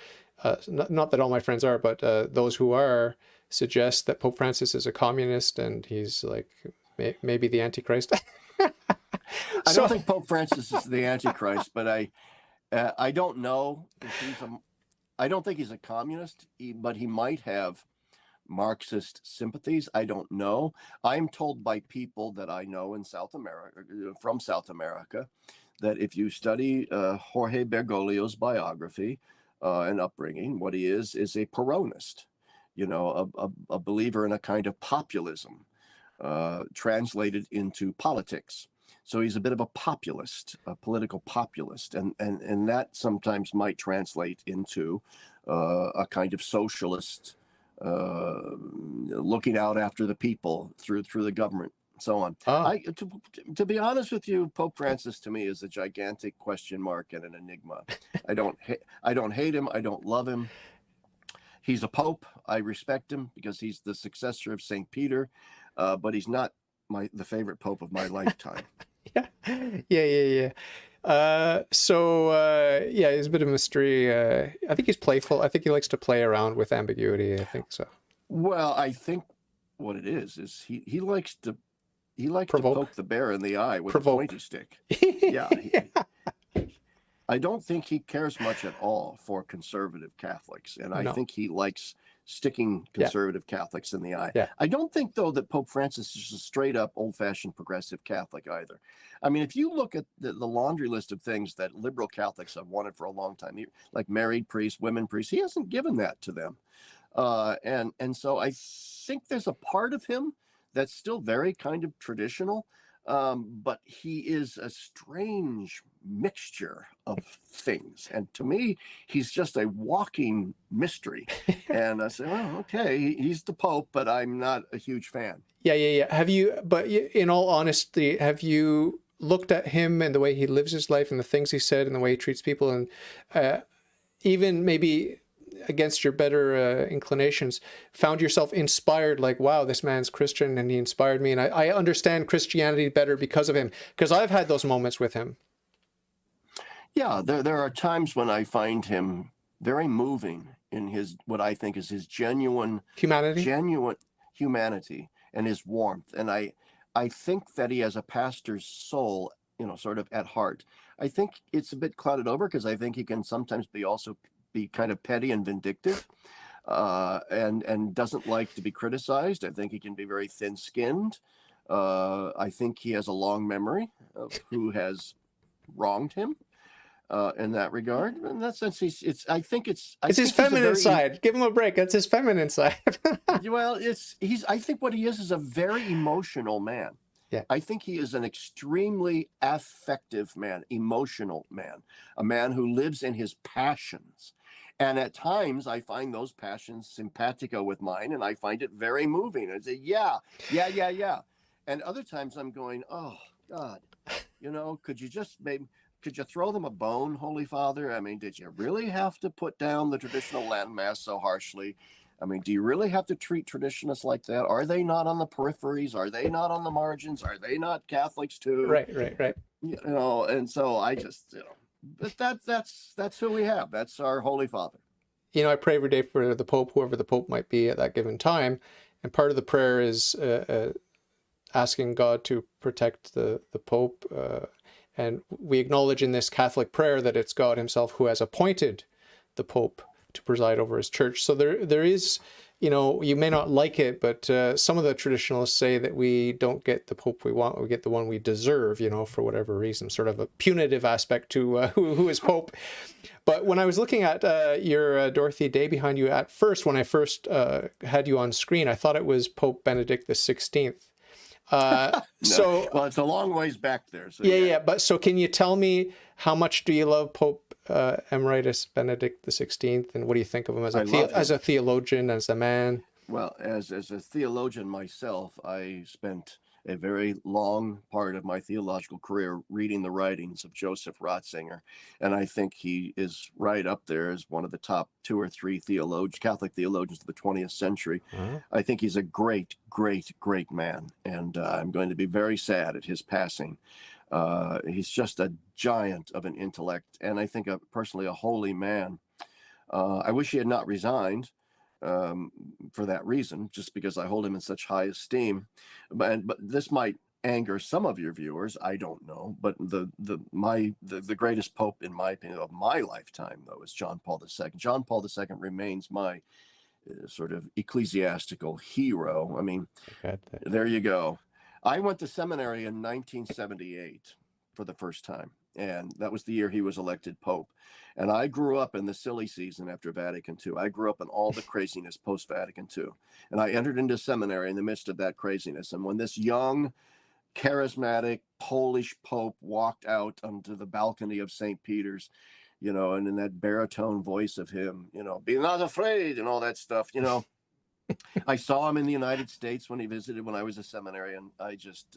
not that all my friends are, but those who are, suggest that Pope Francis is a communist and he's like maybe the Antichrist. I don't think Pope Francis is the Antichrist, but I don't know if I don't think he's a communist, but he might have Marxist sympathies. I don't know. I'm told by people that I know in South America, from South America, that if you study Jorge Bergoglio's biography and upbringing, what he is a Peronist, a believer in a kind of populism translated into politics. So he's a bit of a populist, a political populist, and that sometimes might translate into a kind of socialist, looking out after the people through the government, so on. Oh, To be honest with you, Pope Francis to me is a gigantic question mark and an enigma. I don't hate him. I don't love him. He's a pope. I respect him because he's the successor of St. Peter, but he's not the favorite pope of my lifetime. yeah. Yeah, he's a bit of a mystery. I think he's playful. I think he likes to play around with ambiguity. I think so. Well, I think what it is he likes to Provoke. poke the bear in the eye with Provoke. a pointy stick. Yeah. I don't think he cares much at all for conservative Catholics, and I think he likes sticking conservative Catholics in the eye. Yeah. I don't think, though, that Pope Francis is a straight up old-fashioned progressive Catholic either. I mean, if you look at the laundry list of things that liberal Catholics have wanted for a long time, like married priests, women priests, he hasn't given that to them. And so I think there's a part of him that's still very kind of traditional, but he is a strange mixture of things. And to me, he's just a walking mystery. And I say, well, okay, he's the Pope, but I'm not a huge fan. Yeah. But in all honesty, have you looked at him and the way he lives his life and the things he said and the way he treats people, and even maybe against your better inclinations, found yourself inspired, like, wow, this man's Christian and he inspired me, and I understand Christianity better because of him? Because I've had those moments with him. Yeah, there are times when I find him very moving in his, what I think is his genuine Humanity and his warmth. And I think that he has a pastor's soul, sort of at heart. I think it's a bit clouded over because I think he can sometimes be kind of petty and vindictive, and doesn't like to be criticized. I think he can be very thin-skinned. I think he has a long memory of who has wronged him. In that regard, in that sense, I think it's his feminine side. Give him a break. That's his feminine side. Well, I think what he is a very emotional man. Yeah. I think he is an extremely affective man, emotional man, a man who lives in his passions. And at times I find those passions simpatico with mine, and I find it very moving. I say, yeah. And other times I'm going, oh God, could you throw them a bone, Holy Father? I mean, did you really have to put down the traditional Latin Mass so harshly? I mean, do you really have to treat traditionalists like that? Are they not on the peripheries? Are they not on the margins? Are they not Catholics too? Right. And so I just, but that's who we have. That's our Holy Father. I pray every day for the Pope, whoever the Pope might be at that given time. And part of the prayer is asking God to protect the Pope. And we acknowledge in this Catholic prayer that it's God himself who has appointed the Pope to preside over his church. So there is, you may not like it, but some of the traditionalists say that we don't get the Pope we want, we get the one we deserve, for whatever reason, sort of a punitive aspect to who is Pope. But when I was looking at your Dorothy Day behind you, at first, when I first had you on screen, I thought it was Pope Benedict XVI. No. Well, it's a long ways back there. So yeah. But so can you tell me, how much do you love Pope Emeritus Benedict XVI, and what do you think of him as a theologian, as a man? Well, as a theologian myself, I spent a very long part of my theological career reading the writings of Joseph Ratzinger, and I think he is right up there as one of the top 2 or 3 Catholic theologians of the 20th century. Uh-huh. I think he's a great, great, great man, and I'm going to be very sad at his passing. He's just a giant of an intellect, and I think personally a holy man. I wish he had not resigned. For that reason, just because I hold him in such high esteem, but this might anger some of your viewers, I don't know, but the greatest pope, in my opinion, of my lifetime, though, is John Paul II. John Paul II remains my sort of ecclesiastical hero. I mean, there you go. I went to seminary in 1978 for the first time, and that was the year he was elected pope. And I grew up in the silly season after Vatican II. I grew up in all the craziness post-Vatican II. And I entered into seminary in the midst of that craziness. And when this young, charismatic Polish pope walked out onto the balcony of St. Peter's, you know, and in that baritone voice of him, you know, be not afraid and all that stuff, you know. I saw him in the United States when he visited when I was a seminarian. I just,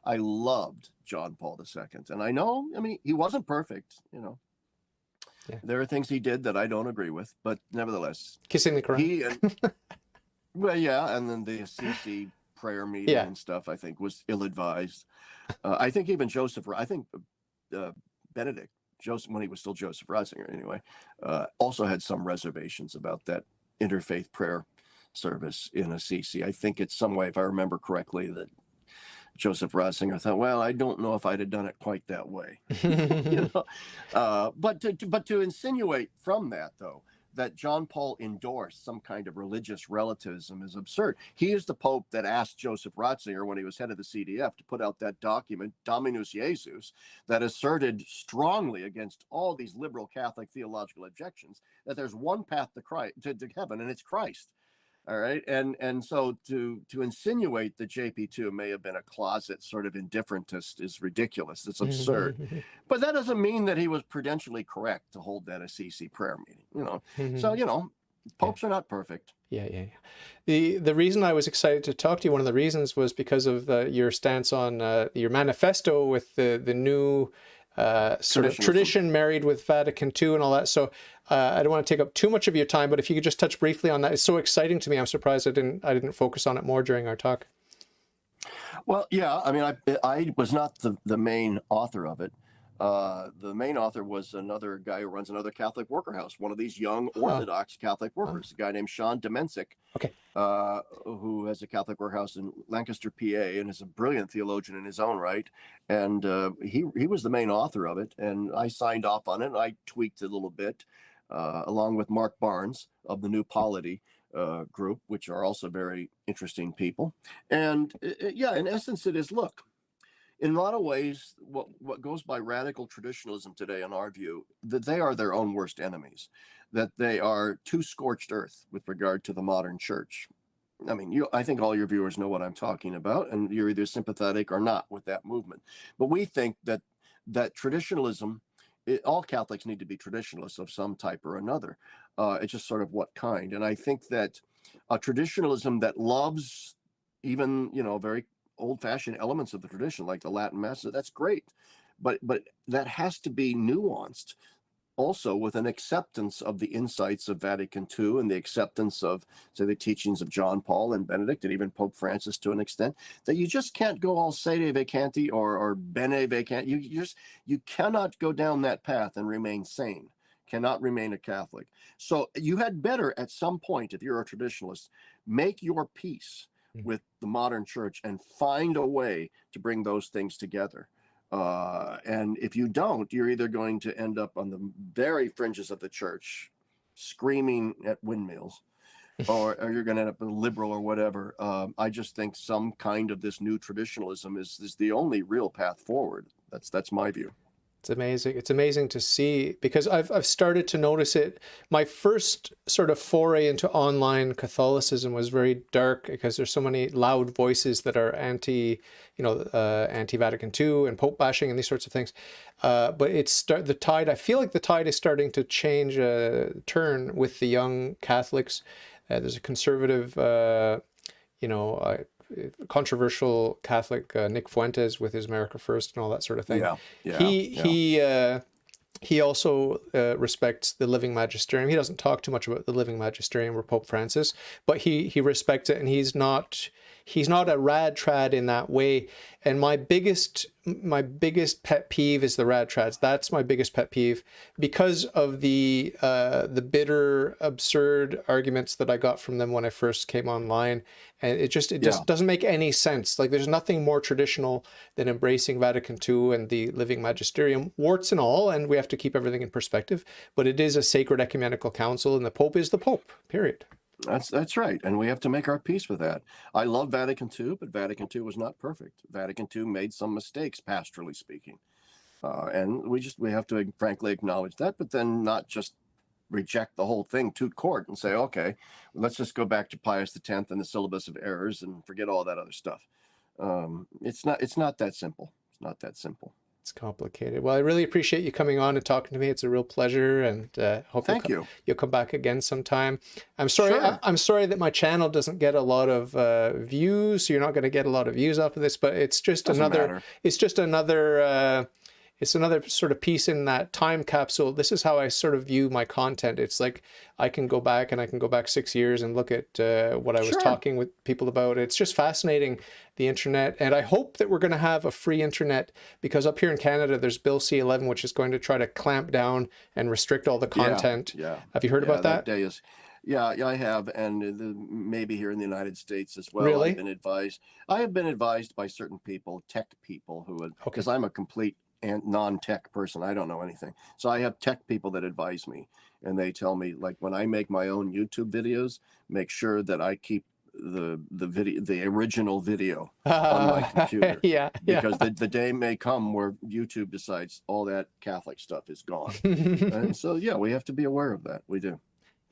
I loved John Paul II. And I know, I mean, he wasn't perfect, you know. Yeah. There are things he did that I don't agree with, but nevertheless. Kissing the Quran. He, well, yeah, and then the Assisi prayer meeting and stuff, I think, was ill-advised. I think even Benedict, Joseph, when he was still Joseph Ratzinger anyway, also had some reservations about that interfaith prayer service in Assisi. I think it's some way, if I remember correctly, that Joseph Ratzinger thought, well, I don't know if I'd have done it quite that way. You know? But to insinuate from that, though, that John Paul endorsed some kind of religious relativism is absurd. He is the Pope that asked Joseph Ratzinger, when he was head of the CDF, to put out that document, Dominus Jesus, that asserted strongly against all these liberal Catholic theological objections that there's one path to Christ, to heaven, and it's Christ. All right. And so to insinuate that JP2 may have been a closet sort of indifferentist is ridiculous. It's absurd. But that doesn't mean that he was prudentially correct to hold that Assisi prayer meeting, you know. So, you know, popes are not perfect. Yeah. The reason I was excited to talk to you, one of the reasons, was because of your stance on your manifesto with the new sort of tradition married with Vatican II and all that. So I don't want to take up too much of your time, but if you could just touch briefly on that. It's so exciting to me. I'm surprised I didn't focus on it more during our talk. Well, yeah, I mean, I was not the main author of it. The main author was another guy who runs another Catholic worker house, one of these young Orthodox Catholic workers, a guy named Sean Domensic, who has a Catholic worker house in Lancaster, PA, and is a brilliant theologian in his own right. And he was the main author of it, and I signed off on it, and I tweaked it a little bit, along with Mark Barnes of the New Polity group, which are also very interesting people. And yeah, in essence, it is, look, in a lot of ways, what goes by radical traditionalism today, in our view, that they are their own worst enemies, that they are too scorched earth with regard to the modern church. I mean, I think all your viewers know what I'm talking about, and you're either sympathetic or not with that movement. But we think that traditionalism, all Catholics need to be traditionalists of some type or another. It's just sort of what kind. And I think that a traditionalism that loves even, you know, very old-fashioned elements of the tradition, like the Latin Mass, that's great, but that has to be nuanced also with an acceptance of the insights of Vatican II and the acceptance of, say, the teachings of John Paul and Benedict and even Pope Francis to an extent, that you just can't go all sede vacanti or bene vacanti. You cannot go down that path and remain sane, cannot remain a Catholic. So you had better, at some point, if you're a traditionalist, make your peace with the modern church and find a way to bring those things together. And if you don't, you're either going to end up on the very fringes of the church screaming at windmills, or you're going to end up a liberal or whatever. I just think some kind of this new traditionalism is the only real path forward. That's my view. It's amazing. It's amazing to see, because I've started to notice it. My first sort of foray into online Catholicism was very dark, because there's so many loud voices that are anti-Vatican II and Pope bashing and these sorts of things. But the tide. I feel like the tide is starting to change, turn with the young Catholics. There's a conservative, controversial Catholic, Nick Fuentes, with his America First and all that sort of thing. He also respects the living magisterium. He doesn't talk too much about the living magisterium or Pope Francis, but he respects it, and he's not he's not a rad trad in that way. And my biggest pet peeve is the rad trads. That's my biggest pet peeve because of the bitter, absurd arguments that I got from them when I first came online. And it just doesn't make any sense. Like, there's nothing more traditional than embracing Vatican II and the living magisterium, warts and all, and we have to keep everything in perspective. But it is a sacred ecumenical council, and the Pope is the Pope, period. That's right. And we have to make our peace with that. I love Vatican II, but Vatican II was not perfect. Vatican II made some mistakes, pastorally speaking. And we have to frankly acknowledge that, but then not just reject the whole thing to court and say, okay, let's just go back to Pius X and the syllabus of errors and forget all that other stuff. It's not that simple. It's not that simple. It's complicated. Well, I really appreciate you coming on and talking to me. It's a real pleasure, and hope you'll come back again sometime. I'm sorry. Sure. I'm sorry that my channel doesn't get a lot of views. So you're not going to get a lot of views off of this, but it's just Doesn't matter. It's just another. It's another sort of piece in that time capsule. This is how I sort of view my content. It's like I can go back 6 years and look at what I was talking with people about. It's just fascinating, the internet. And I hope that we're going to have a free internet, because up here in Canada, there's Bill C-11, which is going to try to clamp down and restrict all the content. Yeah. Have you heard about that? That day is, yeah, I have. And maybe here in the United States as well. Really? I have been advised by certain people, tech people, because I'm a complete and non-tech person. I don't know anything. So I have tech people that advise me, and they tell me, like, when I make my own YouTube videos, make sure that I keep the original video on my computer. Because the day may come where YouTube decides all that Catholic stuff is gone. And so, yeah, we have to be aware of that. We do.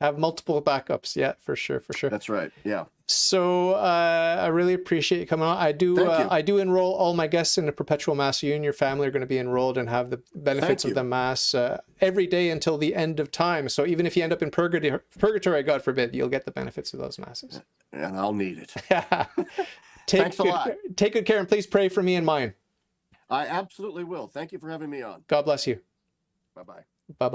Have multiple backups. Yeah, for sure. That's right. Yeah. So I really appreciate you coming on. I do enroll all my guests in the Perpetual Mass. You and your family are going to be enrolled and have the benefits of the Mass every day until the end of time. So even if you end up in purgatory, God forbid, you'll get the benefits of those Masses. And I'll need it. Thanks a lot. Take good care, and please pray for me and mine. I absolutely will. Thank you for having me on. God bless you. Bye-bye. Bye-bye.